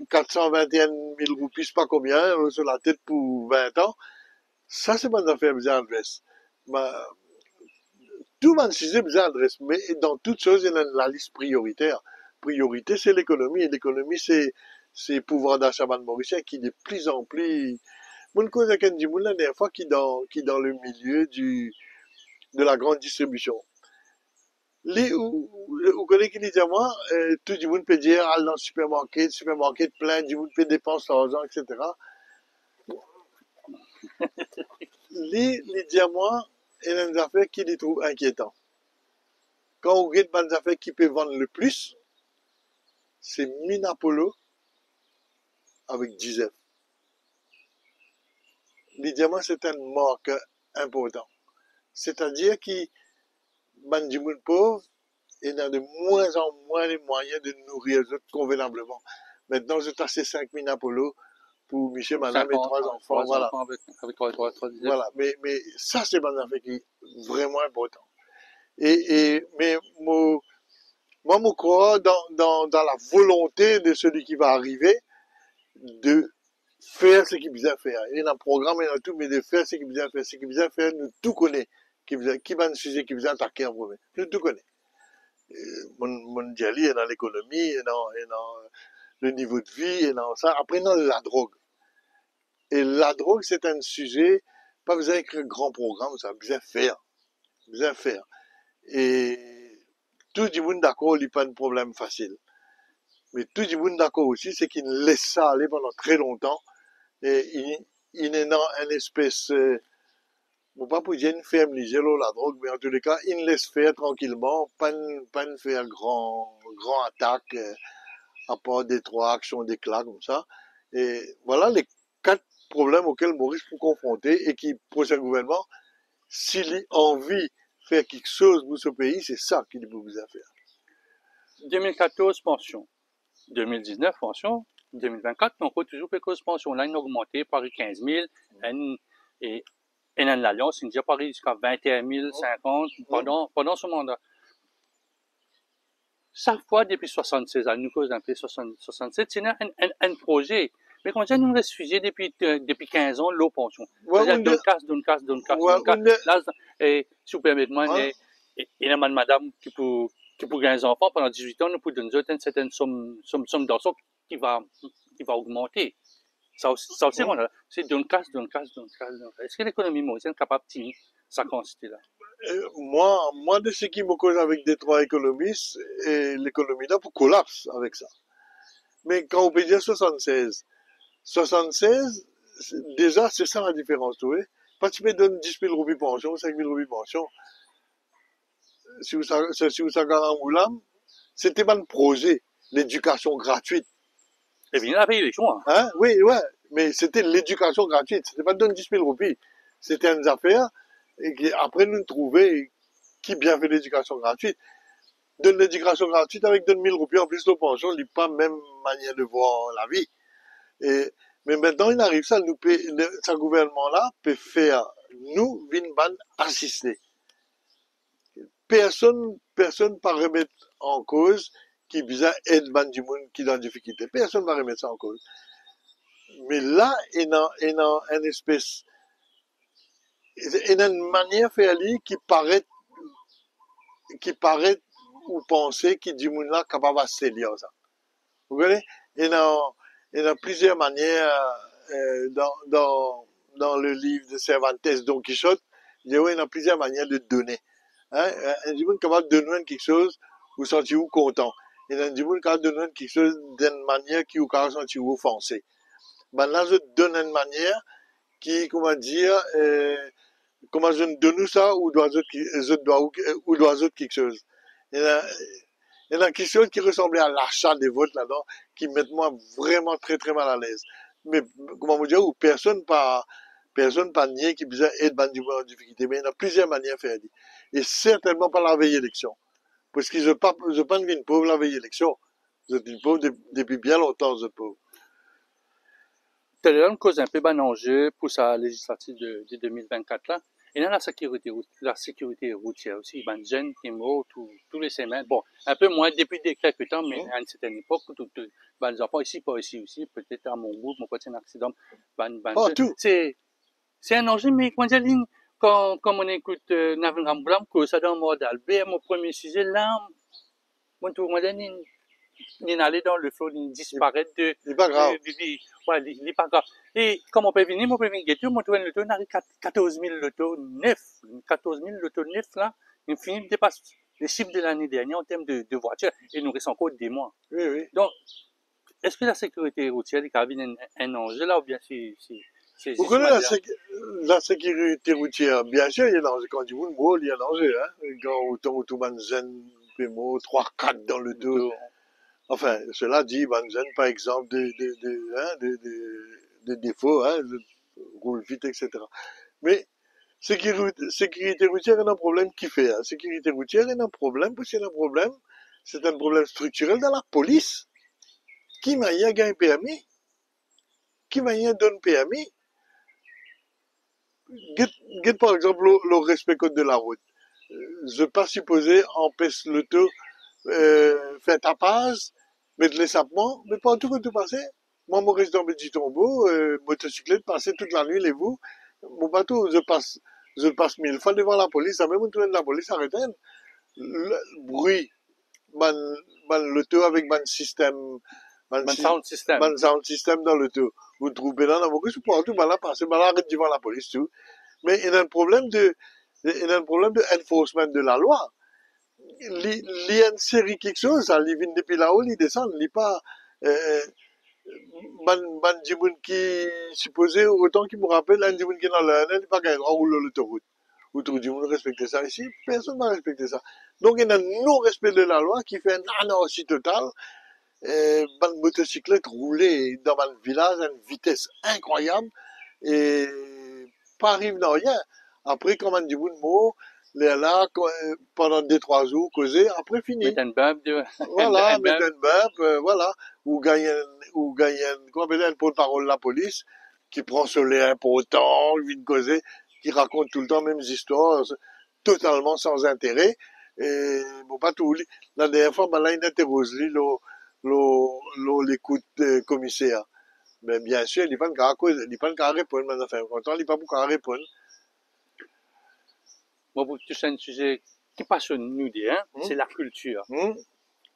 421 000 roupies, je sais pas combien, sur la tête pour 20 ans. Ça, c'est pas une affaire bizarre adresse. Tout le monde sait bizarre adresse, mais dans toute chose, il y a la liste prioritaire. Priorité, c'est l'économie, et l'économie, c'est le pouvoir d'achat de Mauricien qui de plus en plus. Mon cause avec Andy Moulin, la dernière fois, qui dans le milieu de la grande distribution. Vous connaissez qui dit à moi, tout le monde peut dire, aller dans le supermarché plein, du monde peut dépenser l'argent, etc. Les dit à moi, il y a des affaires qui les trouvent inquiétants. Quand on regarde des affaires qui peuvent vendre le plus, c'est Minapolo avec 10 F. Les diamants, c'est un marque important. C'est-à-dire qu'il ban du monde pauvre et a de moins en moins les moyens de nourrir les autres convenablement. Maintenant, j'ai tassé 5 Minapolo pour Michel, madame et 3 enfants. Voilà. Enfants avec 3 Voilà. Mais ça, c'est une affaire qui est vraiment important. Mais moi, je crois dans la volonté de celui qui va arriver de faire ce qu'il besoin faire. Il y a un programme, il y a tout, mais de faire ce qu'il besoin faire. Ce qu'il besoin faire, nous tout connaît. Qui va nous sujet, qui besoin attaquer en premier. Nous tout connaît. Mon diali est dans l'économie, et dans le niveau de vie, et dans ça. Après, dans la drogue. Et la drogue, c'est un sujet, pas besoin d'écrire un grand programme, ça besoin faire. Besoin faire. Et tout le monde d'accord, il n'y a pas de problème facile. Mais tout le monde d'accord aussi, c'est qu'il laisse ça aller pendant très longtemps. Et il est dans une espèce, bon, pas pour dire une ferme légère, la drogue, mais en tous les cas, il laisse faire tranquillement, pas faire grand attaque, à part des 3 actions d'éclat comme ça. Et voilà les 4 problèmes auxquels Maurice peut confronter et qui, pour ce gouvernement, s'il a envie de faire quelque chose pour ce pays, c'est ça qu'il peut vous faire. 2014, pension. 2019, pension. 2024, on peut toujours faire cause pension. Là, il a augmenté par 15 000. Et l'Alliance, il a déjà parlé jusqu'à 21 050 pendant ce mandat. Chaque fois, depuis 76 ans, nous cause d'un peu 67, c'est un projet. Mais quand nous reste fusé depuis 15 ans, l'eau pension. C'est-à-dire, d'une casse. Là, si vous permettez, il y a une madame qui pour gagner des enfants pendant 18 ans, nous pouvons donner une certaine somme d'argent qui va augmenter. Ça aussi, c'est d'une casse. Est-ce que l'économie mauricienne est capable de tenir sa quantité-là? Moi, de ce qui me cause avec des 3 économistes, et l'économie là pour collapse avec ça. Mais quand on peut dire 76, déjà, c'est ça la différence, tu vois. Quand tu me donnes 10 000 roupies pension, 5 000 roupies pension, si vous savez un moulam, c'était pas le projet, l'éducation gratuite. Eh bien, il a payé les choix. Hein? Oui, ouais, mais c'était l'éducation gratuite. C'était pas donner 10 000 roupies. C'était une affaire, et après nous trouver qui bien fait l'éducation gratuite. Donne l'éducation gratuite avec 2 000 roupies en plus de pension, il n'est pas la même manière de voir la vie. Mais maintenant, il arrive ça, ce gouvernement-là peut faire, nous, Vinban, assister. Personne pas remettre en cause qui besoin aide ban du monde qui est en difficulté. Personne va remettre ça en cause. Mais là, il y a une espèce, il y a une manière de faire qui paraît ou penser qui du monde là capable de se ça. Vous voyez? Il y a plusieurs manières dans le livre de Cervantes Don Quichotte. Il y a plusieurs manières de donner. Hein? Un monde capable de donner quelque chose, vous sentez-vous content. Il y a des gens qui donnent quelque chose d'une manière qui vous a senti offensé. Ben là, je donne une manière qui, comment dire, comment je donne ça, ou dois autre quelque chose. Il y a, il y a quelque chose qui ressemblait à l'achat des votes là-dedans, qui met moi vraiment très très mal à l'aise. Mais, comment vous dire, où personne pas nier qui besoin aide bandi en difficulté, mais il y a plusieurs manières de faire. Et certainement pas la veille élection. Parce qu'ils je pas une pauvre la veille élection. Vous êtes une pauvre depuis bien longtemps, vous êtes pauvre. Tout à l'heure, on cause un peu d'un enjeu pour sa législative de 2024 là. Et là, la sécurité routière aussi. Ben, jeunes qui meurent tous les semaines. Bon, un peu moins depuis quelques temps, mais à une certaine époque, ben, les enfants ici, pas ici aussi, peut-être à mon groupe, mon côté un accident, Partout. c'est un enjeu, mais comment dire, quand on écoute, Navin Ramblam, que ça dans le mode Albert, mon premier sujet, là, moi, tout le monde il allait dans le flot, il disparaît C'est pas grave. ouais, il est pas grave. Et comme on peut venir, moi, trouve le taux, on arrive 14 000 lotos neuf, 14 000 lotos neuf, là, il finit dépasse les chiffres de l'année dernière en termes de voitures, et il nous reste encore des mois. Oui, oui. Donc, est-ce que la sécurité routière est un enjeu, là, ou bien c'est Vous juste connaissez la sécurité routière? Bien sûr, il y a un enjeu. Quand vous le il y a un enjeu, hein. Quand autant Banzen, Pémo, 3-4 dans le dos. Enfin, cela dit, Banzen, par exemple, de défauts, hein, roule vite, etc. Mais, sécurité routière est un problème qui fait, hein. Sécurité routière est un problème, parce qu'il y a un problème, c'est un problème structurel dans la police. Qui m'a gagné un permis? Qui m'a donné permis? Get par exemple le respect code de la route. Je pas supposé empêche l'auto faire tapage, mettre les sapements, mais pas tout que tout passé. Moi, mon reste dans mes petits tombeaux, motocyclette, passer toute la nuit, les vous. Mon bateau, je passe 1000 fois devant la police, ça même tout de la police arrête. Le bruit, man, l'auto avec man système, man sound system dans l'auto. Vous trouvez là, dans beaucoup, je peux tout, là, passer, là, arrête devant la police, tout. Mais il y a un problème de enforcement de la loi. Il y a une série quelque chose, ça, il vient depuis là-haut, il descend, il n'est pas, ban djimoun qui, supposé, autant qu'il me rappelle, un djimoun qui est dans le, il n'est pas gagné droit, roule l'autoroute. Ou tout djimoun respecter ça ici, personne n'a respecté ça. Donc il y a un non-respect de la loi qui fait un anarchie totale. Ban motocyclette rouler dans un village à une vitesse incroyable et pas arrive dans rien. Après, comme on dit, mot, les là, pendant 2-3 jours, causer, après fini. Mettre un bump Voilà, mettre un bump, voilà. Ou gagner, comment on appelle un porte-parole de la police, qui prend ce lait important, vient causer, qui raconte tout le temps les mêmes histoires, totalement sans intérêt. Et, bon, pas tout. La dernière fois, ben là, il interroge, l'écoute commissaire. Mais bien sûr, il n'y a pas de cas à répondre, mais enfin, pourtant, il n'y a pas beaucoup à répondre. Moi, pour toucher un sujet qui passionne nous, hein, c'est la culture.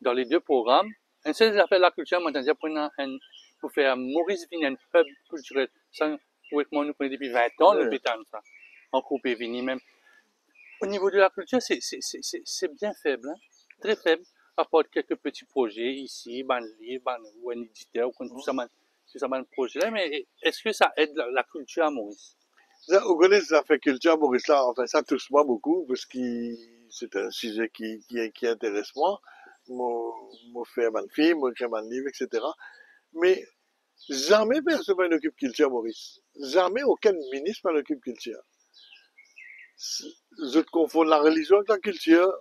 Dans les deux programmes, un seul affaire la culture, moi, dire pour faire Maurice Vigne, un hub culturel. Ça, oui, moi, nous connaissons depuis 20 ans, nous pétons ça. En groupe et Vigny même. Au niveau de la culture, c'est bien faible, hein, très faible. À part quelques petits projets ici, ban livre, ou un éditeur, ou tout ça, man projet là, mais est-ce que ça aide la culture à Maurice? Vous connaissez ça fait culture, Maurice, là, enfin, ça touche moi beaucoup, parce que c'est un sujet qui intéresse moi. Moi, faire ma film, moi, écrire mon livre, etc. Mais, jamais personne ne m'occupe culture, Maurice. Jamais aucun ministre ne m'occupe culture. Je confonds la religion avec la culture.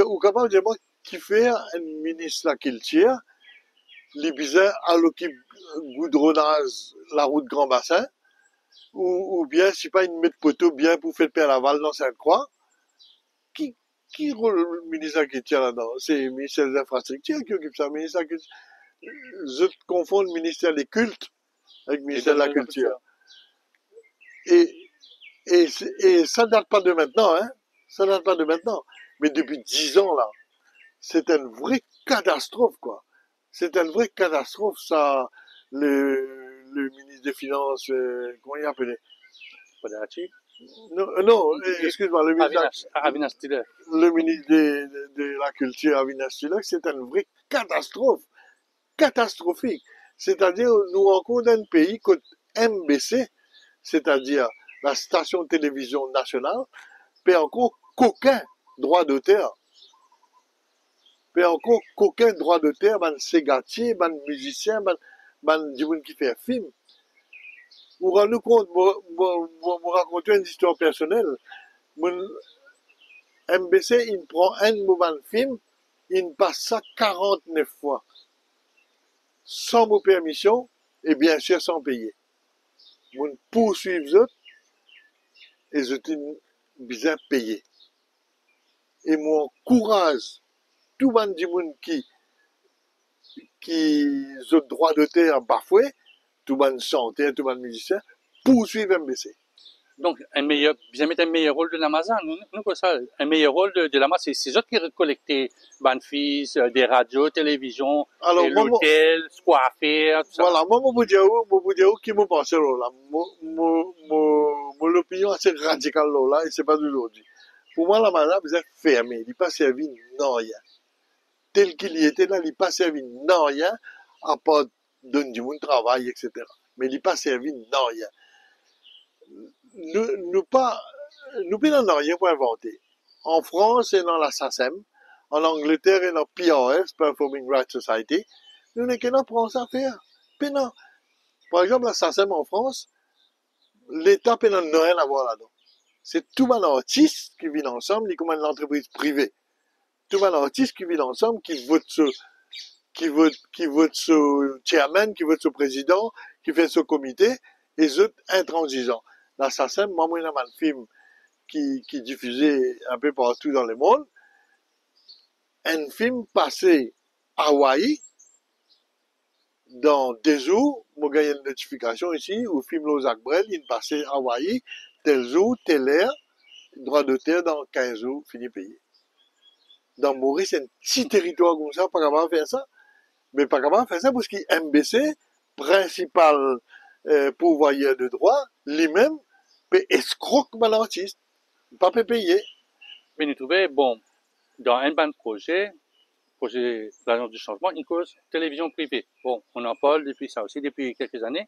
Ou capable de dire, moi, qui fait un ministre de la culture, les bizarres à l'occupe goudronnage la route Grand Bassin, ou bien, si pas une mètre poteau bien pour faire Père Laval dans Sainte-Croix, qui roule le ministre de la Culture là-dedans? C'est le ministère des Infrastructures qui occupe ça, le ministère de la Culture. Je confonds le ministère des Cultes avec le ministère de la Culture. Et ça date pas de maintenant, hein. Ça date pas de maintenant. Mais depuis 10 ans, là, c'est une vraie catastrophe, quoi. C'est une vraie catastrophe, ça, le ministre des Finances, comment il appelait? Podati. Non, non, excuse-moi, Avinash Tiller. le ministre de la Culture, Avinash Tilak, c'est une vraie catastrophe, catastrophique. C'est-à-dire, nous rencontrons un pays que MBC, c'est-à-dire la station de télévision nationale, paie encore qu'aucun droit d'auteur. Paie encore qu'aucun droit d'auteur, ban ségatier, ban musicien, ban du monde qui fait un film. Vous rendez compte, vous racontez une histoire personnelle. Mon MBC, il prend un moment de film, il passe ça 49 fois. Sans vos permission, et bien sûr sans payer. Vous poursuivez eux, et vous êtes bien payé. Et moi, encourage tout le monde qui ont droit d'auteur bafoué, tout le monde chanteur, tout le monde musicien, poursuivre MBC. Donc, bien mettre un meilleur rôle de l'Amazon. Nous, quoi ça, un meilleur rôle de l'Amazon, c'est eux qui récoltent Banfis, des radios, télévision, l'hôtel, ce qu'on a faire, tout ça. Voilà, moi, je vous dis qui me pense là. Mon opinion assez radicale là, et c'est pas d'aujourd'hui. Pour moi, l'Amazon, vous êtes fermé. Il n'est pas servi non rien. Tel qu'il y était là, il n'est pas servi non rien, à part donner du monde travail, etc. Mais il n'est pas servi non rien. Nous pas n'en rien pour inventer. En France, et dans la SACEM, en Angleterre, et dans PRS, Performing Rights Society, nous n'avons qu'à prendre ça à faire. Puis non. Par exemple, la SACEM en France, l'État n'a rien à voir là-dedans. C'est tout le artiste qui vit ensemble, comme une entreprise privée. Tout le artiste qui vit ensemble, qui vote ce chairman, qui vote ce président, qui fait ce comité, et c'est intransigeant. La SACEM, moi, il y a un film qui diffusait un peu partout dans le monde, un film passé à Hawaï, dans 2 jours, moi j'ai une notification ici, où film Lozac Brel, il passé à Hawaï, tel jour, telle heure, droit d'auteur dans 15 jours, fini payé. Dans Maurice, c'est un petit territoire comme ça, pas capable de faire ça. Mais pas capable de faire ça parce qu'il MBC, principal pourvoyeur de droit, lui-même, peut escroque mal l'artiste. Pas peut payer. Mais nous trouvons, bon, dans un ban projet de l'agence du changement, une cause télévision privée. Bon, on en parle depuis ça aussi, depuis quelques années.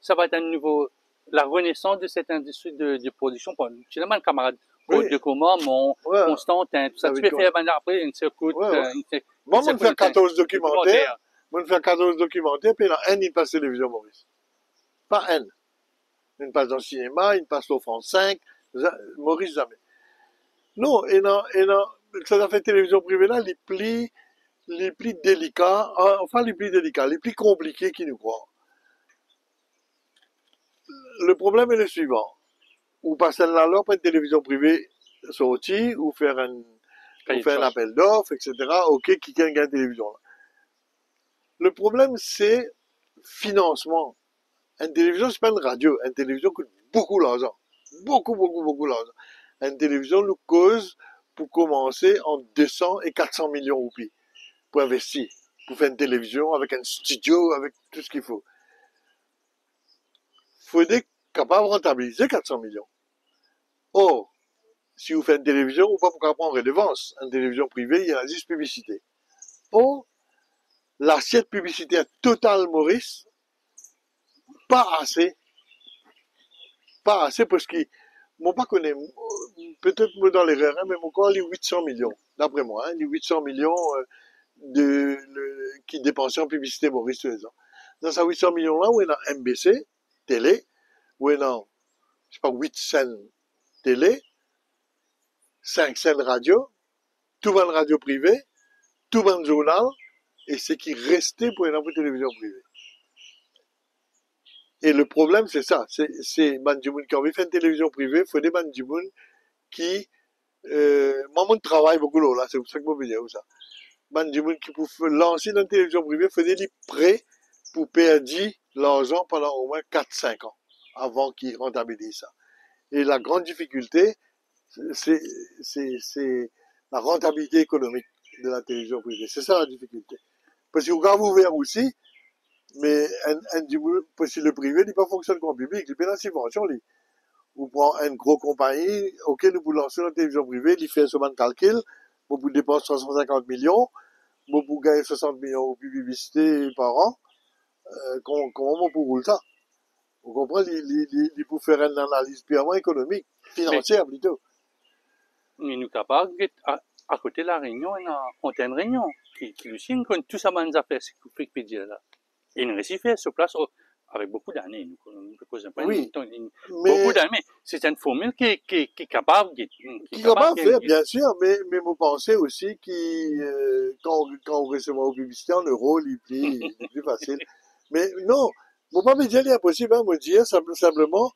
Ça va être un nouveau, la renaissance de cette industrie de production. Chez les camarades, Code de Commandement, Constantin, tout ça. Tu peux faire après une circuit. Moi, je fais 14 documentaires. Moi, je fais 14 documentaires, puis là, un, il passe télévision Maurice. Pas un. Une passe dans le cinéma, une passe au France 5, Maurice jamais. Non, et non, ça fait télévision privée là, les plus délicats, enfin les plus délicats, les plus compliqués qui nous croient. Le problème est le suivant. Ou passer là pour une télévision privée sortie, ou faire un appel d'offres, etc. Ok, qui gagne une télévision là. Le problème, c'est financement. Une télévision, c'est pas une radio. Une télévision coûte beaucoup d'argent. Beaucoup d'argent. Une télévision nous cause, pour commencer, en 200 et 400 millions de roupies. Pour investir. Pour faire une télévision avec un studio, avec tout ce qu'il faut. Il faut être capable de rentabiliser 400 millions. Or, si vous faites une télévision, vous ne pouvez pas prendre redevance. Une télévision privée, il y a juste publicité. Or, l'assiette publicitaire totale Maurice, pas assez. Pas assez parce que, moi pas connais, peut-être moi dans l'erreur, mais mon corps, les 800 millions, d'après moi, les 800 millions qui dépensent en publicité Maurice tous les ans. Dans ces 800 millions-là, où il y a MBC, télé, où il y a, je sais pas, 8 scènes télé, 5 scènes radio, tout le radio privé, tout le journal, et ce qui restait pour une télévision privée. Et le problème, c'est ça. C'est Bandimoun qui a envie de faire une télévision privée, il faut des Bandimoun qui, moi, travaille beaucoup là, c'est pour ça que je veux dire ça. Bandimoun qui, pour lancer une télévision privée, il faut des prêts pour perdre l'argent pendant au moins 4-5 ans avant qu'ils rentabilisent ça. Et la grande difficulté, c'est la rentabilité économique de la télévision privée. C'est ça la difficulté. Parce que vous avez ouvert aussi, mais si le privé, il ne fonctionne pas comme public, il paie la subvention. Ou prend une grosse compagnie, ok, nous vous lancer dans la télévision privée, il fait ce man calcul, vous dépense 350 millions, vous gagnez 60 millions de publicité par an, comment vous roule ça? Vous comprenez, il peut faire une analyse purement économique, Mais, financière plutôt. mais nous capables, à côté de la Réunion, on a une Réunion qui nous signe que tout ça m'a affaires, c'est ce que je dire là. Et une récifère sur place, avec beaucoup d'années, nous causons pas Oui, beaucoup mais d'années. C'est une formule qui est capable, qui qui est va pas capable, faire, bien sûr, mais vous pensez aussi que quand on recevra aux publicités en euros, il est plus facile. Mais non, mon pas me dire l'impossible, hein, me dire simplement,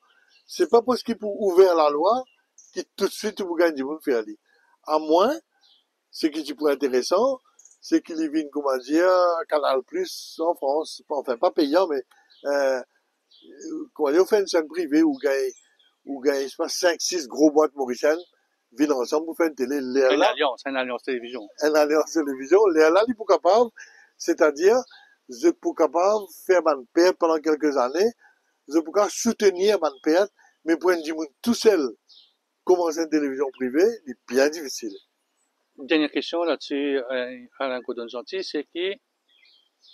c'est pas parce qu'il peut ouvrir la loi que tout de suite vous gagnez du monde faire aller. À moins, ce qui est plus intéressant, c'est qu'il y vient, comment dire, Canal Plus en France, enfin pas payant, mais comment dire, on fait une chaîne privée où gagne, je sais pas, 5, 6 gros boîtes mauriciennes, viennent ensemble pour faire une télé. L'air là, une alliance télévision. une alliance télévision, l'air là, il est pas capable, c'est-à-dire, je suis capable de faire ma perte pendant quelques années, je peux pas soutenir ma perte, mais pour un monde tout seul, commencer une télévision privée, c'est bien difficile. Dernière question là-dessus, Alain Codon-Gentil, c'est que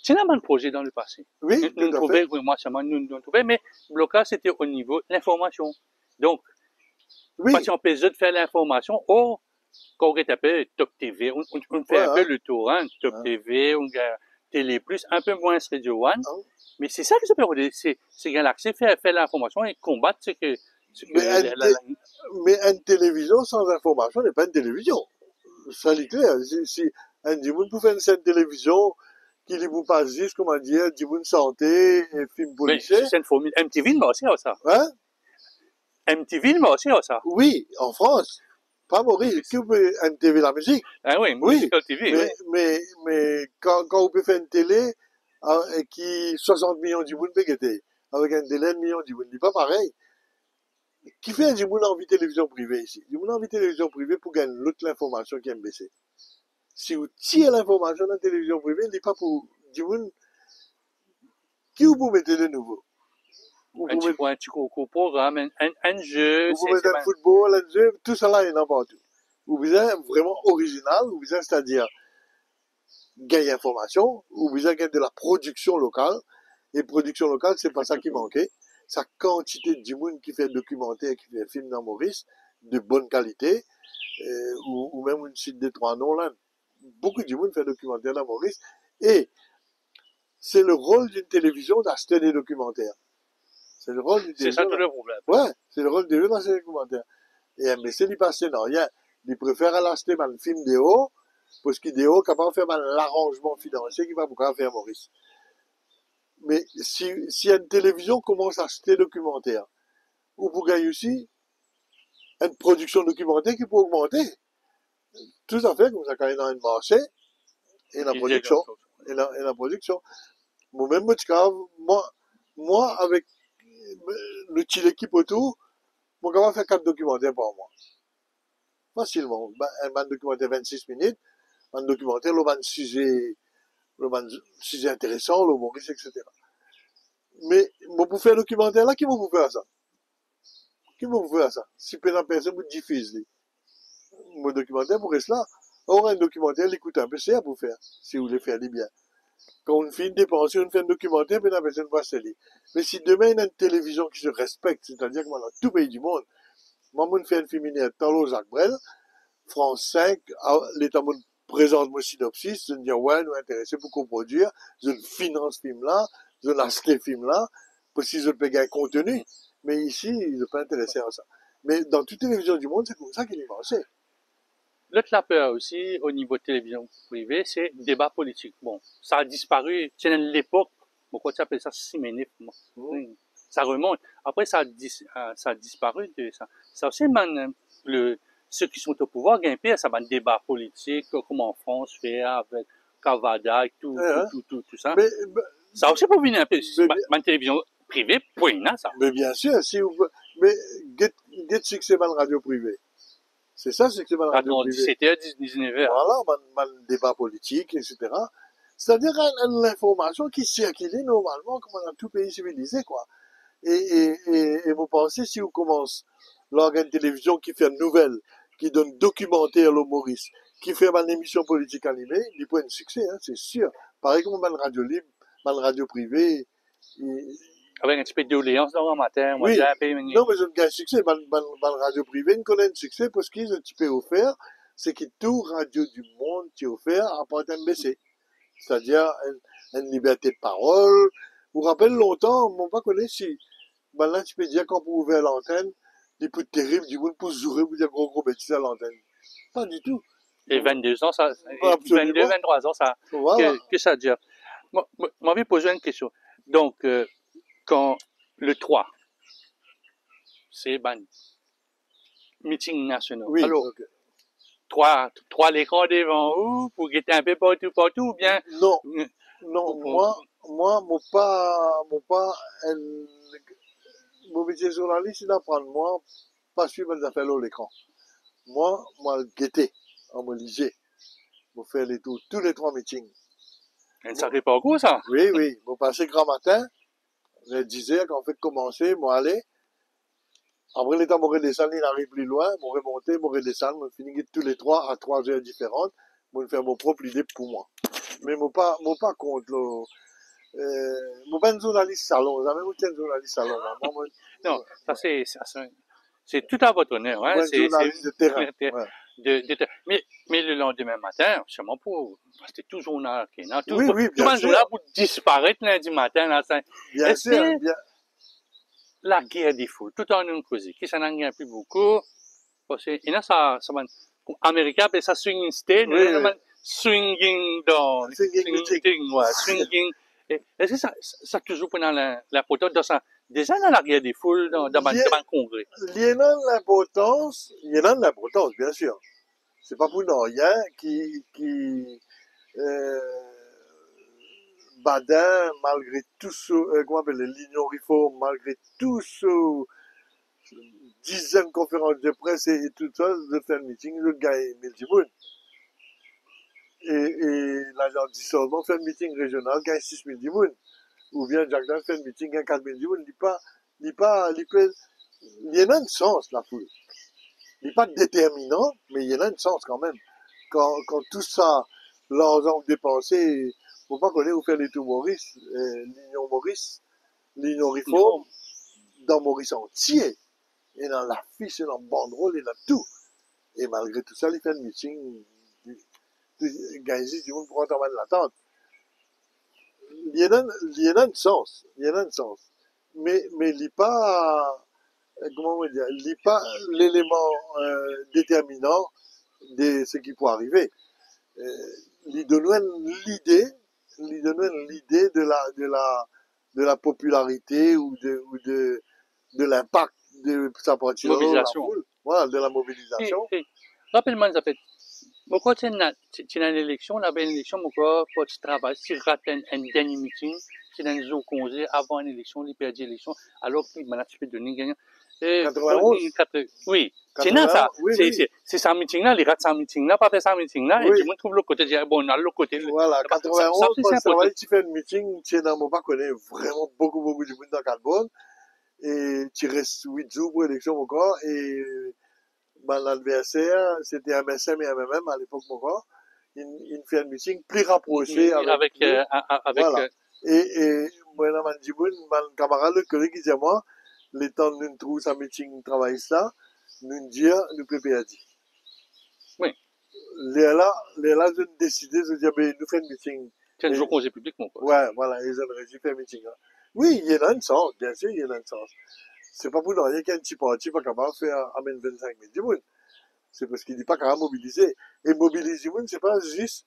c'est un bon projet dans le passé. Oui, Nous tout à fait. trouvons, oui, moi, seulement, nous trouvons, mais le blocage, c'était au niveau de l'information. Donc, Oui, si on peut de faire l'information, quand on est un peu Top TV, on fait un peu voilà. le tour, hein, Top Hein, TV, on a Télé Plus, un peu moins Radio One. hein. Mais c'est ça que ça peut aider, c'est gagner l'accès, faire l'information et combattre ce que Mais, mais une télévision sans information n'est pas une télévision. Ça l'est clair. Si un dimanche pour faire une scène de télévision qui lui vous passe juste, comment dire, du monde santé et film mais policier, c'est une formule. MTV, mais aussi, ça. hein? MTV, mais aussi, ça. Oui, en France. Pas Maurice. Qui peut une TV la musique? Ah oui, Oui. Musical TV, oui. Mais quand vous pouvez faire une télé qui 60 millions du monde peut guetter, avec un télé de millions du monde, c'est pas pareil. Qui fait du monde envie de télévision privée ici? Du monde envie de télévision privée pour gagner l'autre l'information qui est baissée. Si vous tirez l'information dans la télévision privée, il n'est pas pour du monde qui vous mettez de nouveau. Vous Un pouvez petit programme, un jeu, mettre un football, un jeu, tout ça là, il y en a partout. Vous besoin vraiment original, vous besoin, c'est-à-dire gagner information, vous besoin gagner de la production locale. Et production locale, c'est pas ça qui manquait. Sa quantité de monde qui fait documentaire, qui fait film dans Maurice, de bonne qualité, ou même une site de 3 noms là. Beaucoup de monde fait documentaire dans Maurice. Et c'est le rôle d'une télévision d'acheter des documentaires. C'est le rôle d'une c'est ça télévision. tout le problème. Ouais, c'est le rôle de d'acheter des documentaires. Et MBC, il passe non, rien. Il préfère l'acheter un film déo, parce qu'il déo capable de faire l'arrangement financier qu'il va pouvoir faire Maurice. Mais si une télévision commence à acheter documentaires, ou vous gagnez aussi une production documentaire qui peut augmenter. Tout à fait, comme ça, quand il y a un marché, et la production. Et la production. Moi-même, moi, avec le petit équipe autour, mon gars va faire 4 documentaires par mois. Facilement. Un documentaire 26 minutes, un documentaire, le sujet intéressant, le Maurice, etc. Mais, moi, pour faire un documentaire là, qui va vous faire ça? Qui va vous faire ça? Si personne vous diffuse, mon documentaire pour rester là. Or, un documentaire, il coûte un peu cher pour faire, si vous voulez faire les bien. Quand on fait une dépense, on fait un documentaire, puis la personne va se lire. Mais si demain, il y a une télévision qui se respecte, c'est-à-dire que dans tout pays du monde, moi, je fais un film dans Jacques Brel, France 5, l'État présente mon synopsis, je me dis, ouais, nous intéressés pour coproduire, je finance ce film-là, je achète ce film-là, parce que je peux gagner contenu. Mais ici, je ne pas intéressé à ça. Mais dans toute télévision du monde, c'est comme ça qu'il est marché. L'autre la peur aussi, au niveau de télévision privée, c'est le débat politique. Bon, ça a disparu, c'est l'époque, pourquoi tu appelles ça Siménif? Ça remonte. Après, ça a disparu de ça. Ça aussi, ceux qui sont au pouvoir, gagnent ça va un débat politique, comme en France, fait avec Cavada et tout ça. Mais, Ça aussi pour venir un peu, mais, ma télévision privée, point, ça. mais bien sûr, si vous, mais, get succès dans la radio privée. C'est ça, c'est que c'est dans la radio privée. 17h, 19h. Voilà, man débat politique, etc. C'est-à-dire l'information qui circule normalement comme dans tout pays civilisé, quoi. Et vous pensez, si vous commencez l'organe de télévision qui fait une nouvelle, qui donne documentaire l'humoriste, qui fait une émission politique animée, il peut être un succès, hein, c'est sûr. Pareil comme une radio libre, une radio privée. Avec un petit peu d'audience dans le matin, moi, Oui, j'ai un peu. non, mais c'est un succès. Une radio privée, nous connaît un succès parce qu'ils ont un petit peu offert, c'est que tout radio du monde qui est offert apporte un BC. C'est-à-dire une liberté de parole. Vous vous rappelez longtemps, on pas connaît si, ben là, tu peux dire quand vous ouvrez l'antenne, des plus terribles du monde pour jouer, vous dire gros bêtises à l'antenne. Pas du tout. Et 22 ans, ça, Absolument. 22, 23 ans, ça, Voilà. que ça dure. Moi, je vais poser une question. Donc, quand le 3, c'est un meeting national. Oui. Alors, Ok. trois l'écran devant vous pour guetter un peu partout, ou bien. Non, euh, non, pour- moi, mon métier journaliste, il apprend moi, pas suivre les affaires à l'écran. Moi, le guetter, en me liger, pour faire les tours, tous les 3 meetings. Un sacré parcours, ça. Oui, vous passez grand matin, je disais, quand on fait commencer, moi, aller, après le temps, je redescends, il arrive plus loin, je remonter, je redescends, je finis tous les 3 à 3 heures différentes, je fais mon propre idée pour moi. Mais je ne pas contre je pas un journaliste salon, jamais été un journaliste salon. Non, ça, c'est tout à votre honneur, hein. Un journaliste de terrain. Ouais. Mais le lendemain matin, seulement pour, c'était tout journal, non? Tout, Oui, tout bien un sûr. journal pour disparaître lundi matin, là, ça. Bien Est-ce sûr, que bien. la guerre des foules, tout en une cause, qui s'en a plus beaucoup, parce que, et là, ça va, Américain, appelle ça swinging state, Oui, ça oui. va swinging down, Swinging meeting. ouais, swinging. Est-ce que ça toujours pendant l'importance dans ça, déjà dans la guerre des foules, dans le congrès? Il y en a l'importance, bien sûr. C'est pas pour nous rien qui Badin, malgré tout ce, comment on appelle, l'Union Reform, malgré tout ce, dizaines de conférences de presse et tout ça, de faire un meeting, le gars est multimoun. Et l'agent dissolvant fait un meeting régional, gagne 6 000 dimoun. Ou bien Jack Dan fait un meeting, gagne 4 000 dimoun. Il y en a un sens, la foule. Il n'est pas déterminant, mais il y en a un sens quand même. Quand tout ça, l'argent dépensé, faut pas qu'on ait faire les tout Maurice, l'Union Reform, dans Maurice entier. Et dans l'affiche, et dans le banderole, et dans tout. Et malgré tout ça, il fait un meeting, Gaïsi, du monde pour entendre l'attente. Il y en a un sens. Mais il n'est pas, comment on va dire, il n'est pas l'élément déterminant de ce qui peut arriver. Il donne l'idée de la popularité ou de l'impact de sa partie dans la foule. Voilà, de la mobilisation. Rappelle-moi, ça fait, pourquoi tu as une élection, la belle élection, pourquoi tu travailles, tu rates un dernier meeting, tu as un jour congé avant une élection, il perd l'élection, alors qu'il m'a tu peux donner gagnant. 91. Oui. C'est ça. Oui. C'est ça meeting là, les rats sans meeting là, pas faire ça meeting là, et Oui. tout le monde trouve l'autre côté, dit, bon, on a l'autre côté. Voilà, 91, parce que tu fais un meeting, tu es dans mon pas connaît vraiment beaucoup de monde dans Carbone, et tu restes 8 jours pour l'élection encore, et l'adversaire, c'était MSM et MMM à l'époque encore, il fait un meeting plus rapproché avec voilà. Et moi, dans mon Djiboun, mon camarade, le collègue, il disait moi, les temps de nous trouver un meeting travail ça, nous dire, nous préparer. Oui. Les là, je décidé de dire, ben, nous faisons un meeting. C'est un jour congé public, mon quoi. Ouais, voilà, ils ont réussi à faire un meeting. Hein. Oui, il y en a un sens, bien sûr, il y en a un sens. C'est pas pour rien qu'un petit parti pas capable de faire amène 25 000 dimoun. C'est parce qu'il n'est pas capable de mobiliser. Et mobiliser dimoun, c'est pas juste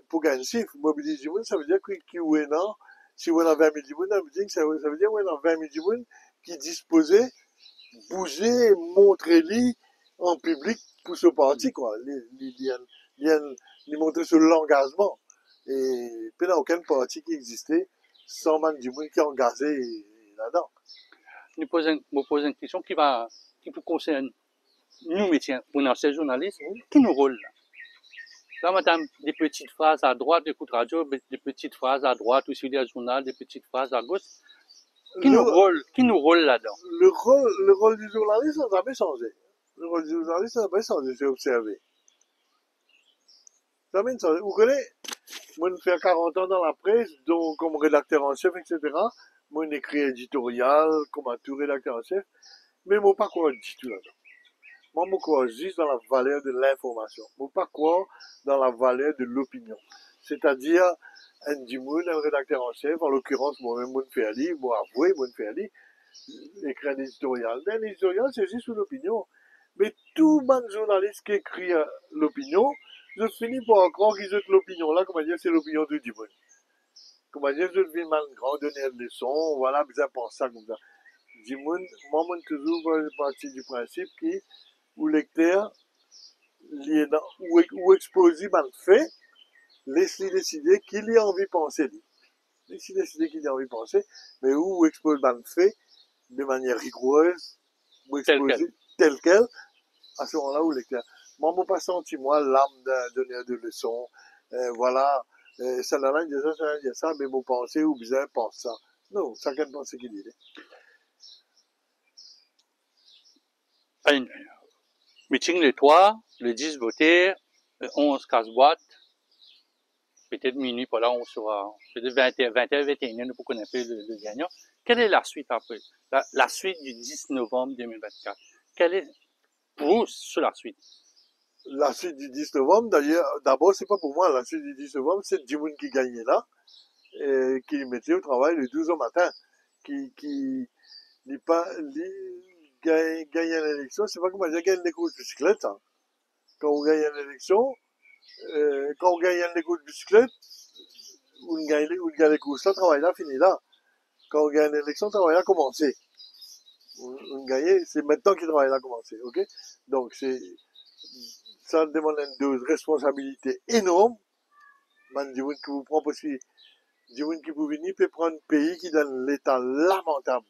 pour gagner un chiffre. Mobiliser dimoun, ça veut dire qu'il y a non, si on a 20 000 dimoun dans le meeting, ça veut dire qu'on a 20 000 dimoun qui disposaient bouger, montrer-les en public pour ce parti, quoi. Ils montrer sur l'engagement. Et puis, il n'y a aucun parti qui existait sans man du monde qui est engagé là-dedans. Je me pose une question qui vous concerne, nous, métiers, on est ces journalistes, qui nous rôle là? Là, madame, des petites phrases à droite, des coups de radio, des petites phrases à droite, aussi des journaux, des petites phrases à gauche. Qui nous rôle là-dedans? Le rôle du journaliste n'a jamais changé. Le rôle du journaliste n'a jamais changé, c'est observer. Jamais changé. Vous connaissez, moi, je fais 40 ans dans la presse, donc comme rédacteur en chef, etc. Moi, j'écris éditorial, comme un tout rédacteur en chef, mais moi, pas quoi du tout là-dedans. Moi, je crois juste dans la valeur de l'information. Moi, pas quoi dans la valeur de l'opinion. C'est-à-dire, un Dimoun, un rédacteur en chef, en l'occurrence, moi-même, mon fait Ali, moi, avoué, mon fait Ali, écrire un éditorial. Un éditorial, c'est juste une opinion. Mais tout bon journaliste qui écrit l'opinion, je finis par croire qu'ils ont l'opinion là, comment dire, c'est l'opinion de Dimoun. Comment dire, je deviens mal grand, donner une leçon, voilà, bien pour ça, comme ça. Dimoun, moi, moi, toujours parti du principe qui, ou lecteur, ou exposé mal fait, laisse-lui décider qu'il a envie de penser. Laisse-lui décider qu'il a envie de penser, mais ou expose mal fait, de manière rigoureuse, ou exposé tel quel, à ce moment-là, ou lecteur. Moi, mon pas senti, moi, l'âme d'un donneur de leçons, voilà, ça là, il dit ça, mais mon pensée, ou bien pense ça. Non, chacun pense ce qu'il dit. Un meeting le 3, le 10 voter, le 11 casse-boîte, peut-être minuit, pas là, on sera, peut-être 21, 21, pour connaître le gagnant. Quelle est la suite après? La suite du 10 novembre 2024. Quelle est, pour vous, sur la suite? La suite du 10 novembre, d'ailleurs, d'abord, c'est pas pour moi, la suite du 10 novembre, c'est Dimoun qui gagnait là, et qui mettait au travail le 12 au matin, qui gagne l'élection, c'est pas comment dire, gagne les courses de bicyclette, hein. Quand on gagne l'élection, quand on gagne les courses de bicyclette, on gagne les courses, là, travail là, fini là. Quand on gagne l'élection, le travail là, commencé. On gagne, c'est maintenant que le travail là a commencé, ok? Donc, ça demande une responsabilité énorme. Man, du monde qui vous prend aussi, du monde qui vous venir peut prendre un pays qui donne l'état lamentable.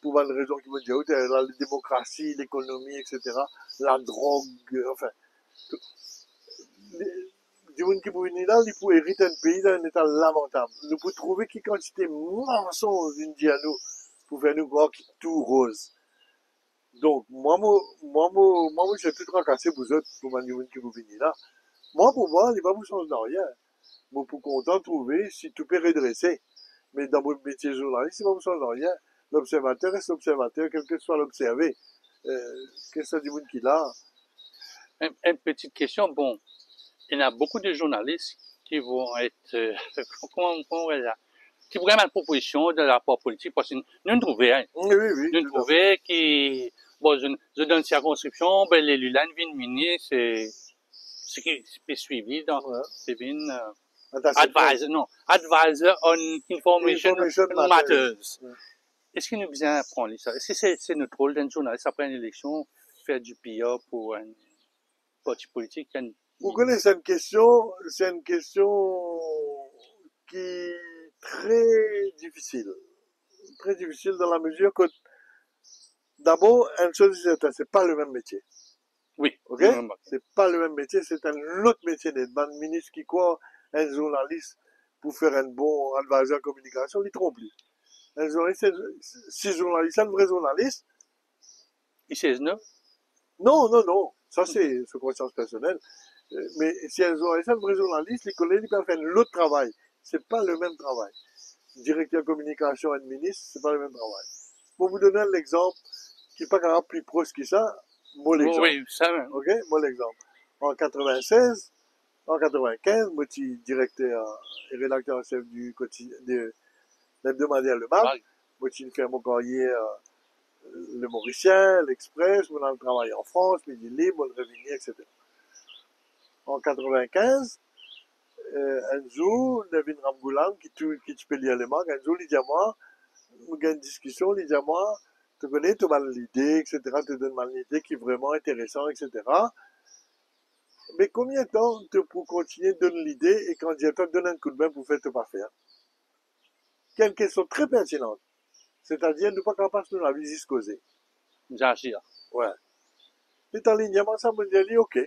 Pour une raison qui vous dit, la démocratie, l'économie, etc., la drogue, enfin, tout, du monde qui peut venir là, il peut hériter un pays dans un état lamentable. Nous pouvons trouver quelle quantité de mensonges il dit à nous pour faire nous croire qu'il est tout rose. Donc, moi, j'ai tout tracassé pour eux, pour du monde qui peut venir là. Moi, pour moi, il va vous changer de rien. Moi, pour content de trouver si tout peut redresser. Mais dans mon métier journaliste, il va vous changer de rien. L'observateur reste l'observateur, quel que soit l'observé. Que ce soit du monde qui l'a. Une petite question, bon, il y a beaucoup de journalistes qui vont être, comment on va dire, qui pourraient mettre proposition de rapport politique, parce que nous trouvons, hein, Oui. nous trouvons qui, bon, je donne circonscription, ben, l'élu là, vient ministre, c'est qui est suivi dans, c'est bien, advisor on information matters. Est-ce qu'il nous bien apprendre ça? Est-ce que c'est notre rôle d'un journaliste après une élection, faire du PR pour un parti politique? Vous connaissez, c'est une question qui est très difficile. Très difficile dans la mesure que, d'abord, une chose est certaine, c'est pas le même métier. Oui. Ok? C'est pas le même métier, c'est un autre métier d'être. Un ministre qui croit un journaliste pour faire un bon advisor communication, il trompe lui. Un journaliste, si journaliste, un vrai journaliste. Il sait non? Non. Ça, c'est conscience personnelle. Mais si un journaliste, un vrai journaliste, il connaît, il peut faire l'autre travail. C'est pas le même travail. Directeur communication et ministre, c'est pas le même travail. Pour vous donner un exemple qui n'est pas capable plus proche que ça, moi l'exemple. Oui, ça même. Ok? Moi l'exemple. En 96, en 95, moi je suis directeur et rédacteur en chef du quotidien, de l'hebdomadaire Le Mag. Moi je fais mon courrier Le Mauricien, l'Express, moi je travaille en France, Midi Libre, Le Réveillé, etc. En 95, un jour, Nevin Ramgoulam, qui peut lire Le Mag, un jour il dit à moi, on a une discussion, il dit à moi, tu connais, tu as l'idée, etc., tu donnes mal l'idée qui est vraiment intéressant, etc. Mais combien de temps pour continuer de donner l'idée et quand Dieu te donne un coup de main pour faire, tu pas faire? Quelle question très pertinente. C'est-à-dire, ne pas capable de la visite causée. J'agis. Ouais. C'est en ligne, ça me dit, ok.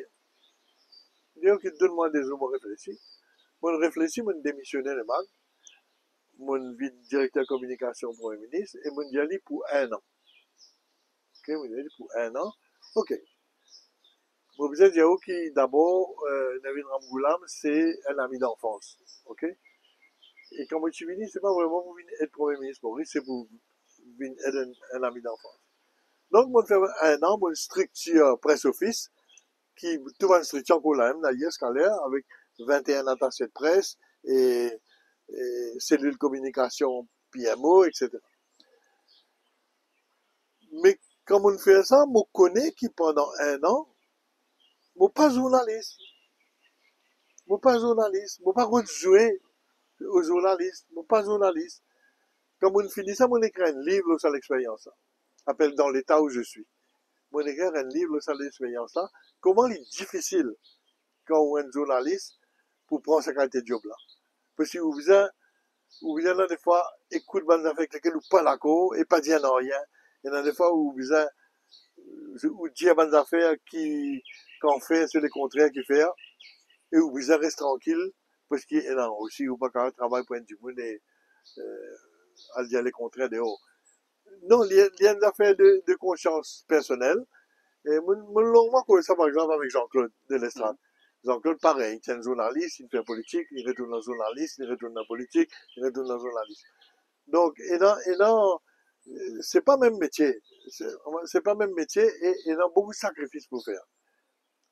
Je dis, ok, donne-moi des jours, moi réfléchis. Moi, je réfléchis, moi, démissionner le mag. mon vie directeur communication Premier ministre, et mon dit allé pour 1 an. Ok, mon dit pour 1 an. Ok. Mon vous dire qui d'abord, Navin Ramgoulam, c'est un ami d'enfance. Ok? Et quand je suis venu, c'est pas vraiment pour venir être Premier ministre Maurice, c'est pour venir être un ami d'enfance. Donc, moi, fait 1 an, mon structure presse office, qui, tout une structure pour la même, d'ailleurs, scalaire, avec 21 attachés de presse et cellule communication PMO, etc. Mais quand on fait ça, on connaît qui pendant 1 an, moi pas journaliste, moi pas journaliste, moi pas jouer aux journalistes, moi pas journaliste. Quand on finit ça, on écrit un livre sur l'expérience, appelle Dans l'état où je suis. On écrit un livre sur l'expérience là. Comment il est difficile quand on est un journaliste pour prendre sa qualité de job là. Parce que vous avez des fois, écoute des affaires avec lesquelles vous pas d'accord et pas dire non rien. Il y en a des fois où vous avez, ou dire des affaires qui, qu'on fait, c'est le contraire qu'il fait, et où vous reste tranquille, parce qu'il y en a aussi, ou pas quand même travail pour un du monde et, à dire le contraire de haut. Non, il y a des affaires de conscience personnelle. Et mon longuement connais ça, par exemple, avec Jean-Claude de l'Estrade. Jean-Claude, pareil, il est un journaliste, il fait politique, il retourne en journaliste, il retourne en politique, il retourne en journaliste. Donc, et là, c'est pas même métier. C'est pas même métier et il y a beaucoup de sacrifices pour faire.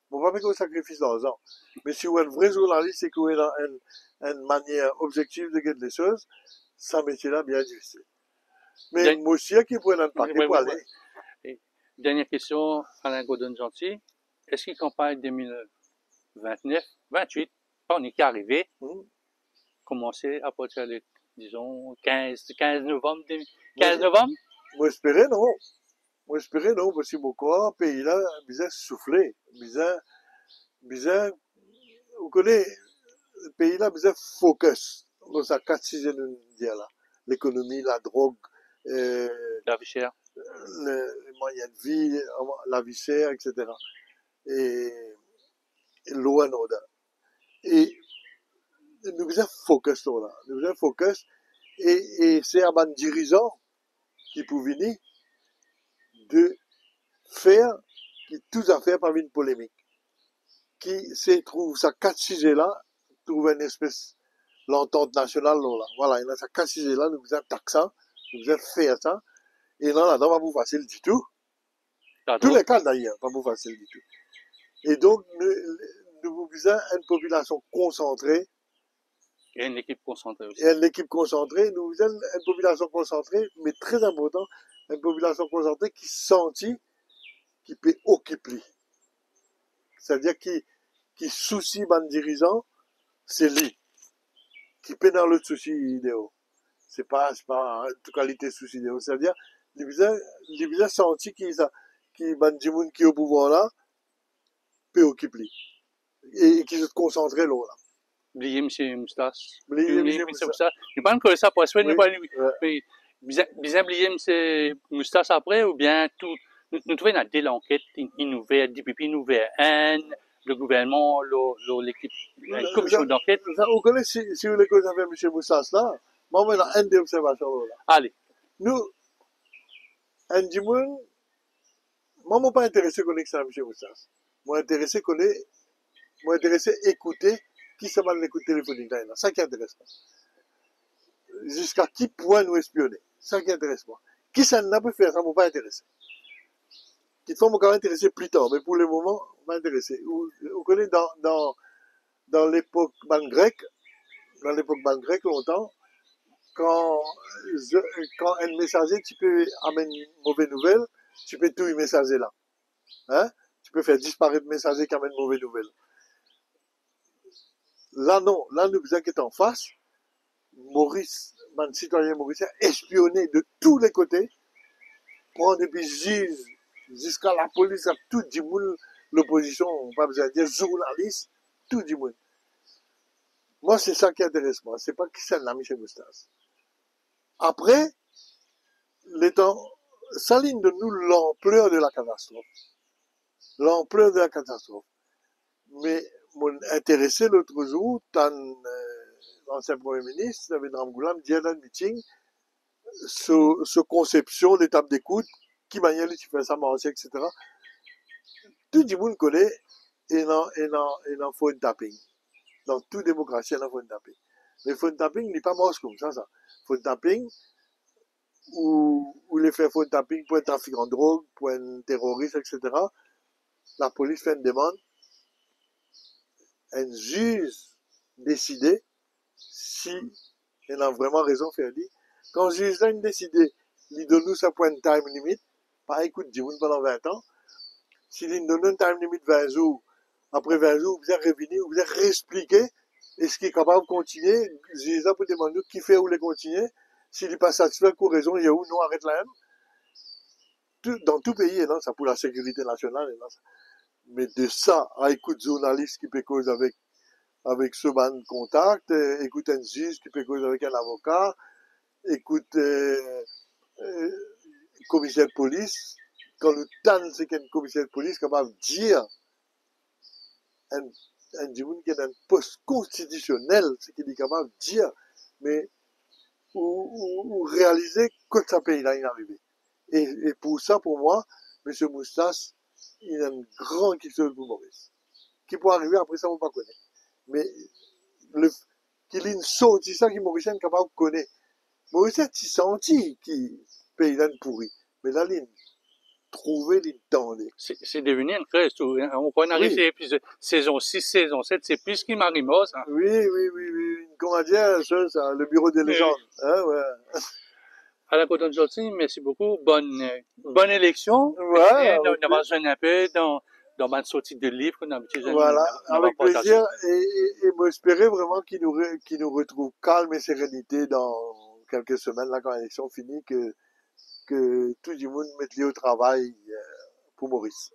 Bon, pas beaucoup de sacrifices dans l'argent. Mais si vous êtes un vrai journaliste et que vous avez une manière objective de gagner les choses, ça métier-là bien difficile. Mais moi aussi, qui pourrait un paquet pour aller. Et dernière question, Alain Godon-Gentil. Est-ce qu'il campagne 2029, 28, on est arrivé, commencer à partir de, disons, 15 novembre, 15 novembre? Moi, espérais non. Moi, espérais non, parce que beaucoup, pays là, bizarre soufflé. Bizarre, vous connaissez, le pays là, bizarre focus. Dans sa 4-6 là. L'économie, la drogue, La vie chère. les moyens de vie, la vie chère, etc. Et l'eau en order. Et nous faisons focus là. Nous faisons focus. Et c'est à un dirigeant qui peut venir de faire, qui tout à fait par une polémique. Qui se trouve sa 4-6 là, trouve une espèce l'entente nationale là. Voilà, il y a sa 4-6 là, nous faisons taxer, nous faisons faire ça. Et là, pas pour facile du tout. Tous les cas d'ailleurs, pas pour facile du tout. Et donc, nous faisons une population concentrée. Et une équipe concentrée aussi. Et une équipe concentrée, nous faisons une population concentrée, mais très important, une population concentrée qui sentit, qui peut occuper. C'est-à-dire qui soucie ban dirigeant, c'est lui. Qui peut dans le souci idéal. C'est pas toute qualité souci idéal. C'est-à-dire, les bizarres senti qui ban dimoun qui est au pouvoir là, peut occuper. Et qui se concentrer là. Oubliez M. Moustache. Oubliez M. Moustache. Je ne sais pas ça pour soi, oui. Mais, bien oublier M. Moustache après, ou bien tout, nous trouvons dans l'enquête, une nouvelle, DPP, une nouvelle haine, le gouvernement, l'équipe, la commission d'enquête. Vous connaissez, si vous voulez que j'avais M. Moustache là, moi, on a une observation là. Allez. Nous, un dimoun, moi, je ne suis pas intéressé à connaître ça, M. Moustache. Moi, intéressé à écouter qui ça va l'écoute téléphonique là. Ça qui intéresse moi. Jusqu'à qui point nous espionner. Ça qui intéresse moi. Qui ça n'a pas fait, ça ne m'a pas intéressé. Qui fois m'ont intéressé plus tard, mais pour le moment, m'a intéressé. Vous connaissez dans l'époque ban grecque, longtemps, quand un messager, tu peux amener une mauvaise nouvelle, tu peux tout y messager là. Hein? Tu peux faire disparaître le messager qui amène une mauvaise nouvelle. Là, non. Là, nous faisons qu'être en face. Maurice, un citoyen mauricien, espionné de tous les côtés, prendre depuis juge jusqu'à la police, à tout le monde, l'opposition, on pas besoin de dire journaliste, tout le monde. Moi, c'est ça qui intéresse moi. C'est pas qui c'est là, Michel Moustache. Après, ça ligne de nous l'ampleur de la catastrophe. L'ampleur de la catastrophe. Mais, m'ont intéressé l'autre jour, l'ancien Premier ministre, David Ramgoolam, dit dans le meeting, ce conception d'étape d'écoute, qui manière tu fais ça, marcher, etc. Tout le monde connaît, et il faut un tapping. Dans toute démocratie, il faut un tapping. Mais phone tapping n'est pas moche comme ça. Phone tapping, ou les faire phone tapping pour un trafic en drogue, pour un terroriste, etc. La police fait une demande, un juge décide si il a vraiment raison de faire dire. Quand le juge a décidé, il donne nous sa point de time limit, par écoute du monde pendant 20 ans, s'il nous donne un time limit 20 jours, après 20 jours, vous allez revenir, vous allez réexpliquer, est-ce qu'il est capable de continuer, le juge a pour demander qui fait où les continuer, s'il n'est pas satisfait pour raison, il y a où nous arrête là même. Dans tout pays, non, ça pour la sécurité nationale, non, ça. Mais de ça à écouter journaliste qui peut causer avec ce ban de contact, écoute un juge qui peut causer avec un avocat, écoute commissaire de police, quand le temps c'est qu'un commissaire de police capable de dire un dimanche qui est un poste constitutionnel, ce qu'il est capable de dire, mais ou réaliser que ça pays là il est arrivé. Et pour ça, pour moi, M. Moustache, il a une grande question pour Maurice. Qui peut arriver après ça, on ne pas connaître. Mais qu'il ait une saute, c'est ça que Maurice est capable de connaître. Maurice est senti qui paysan pourri. Mais là, il trouvé l'intendé. C'est devenu une crise, tout. Hein. On peut arriver à l'épisode saison 6, saison 7, c'est plus qu'il m'arrive, ça. Oui. Comment dire, ça, le bureau des légendes. Hein, ouais. À la Côte d'Argentine, merci beaucoup. Bonne élection. Ouais, on va jouer un peu dans ma sortie de livre qu'on a voilà, avec plaisir. Et m'espérer vraiment qu'il nous retrouve calme et sérénité dans quelques semaines, là, quand l'élection finit, que tout le monde mette au travail pour Maurice.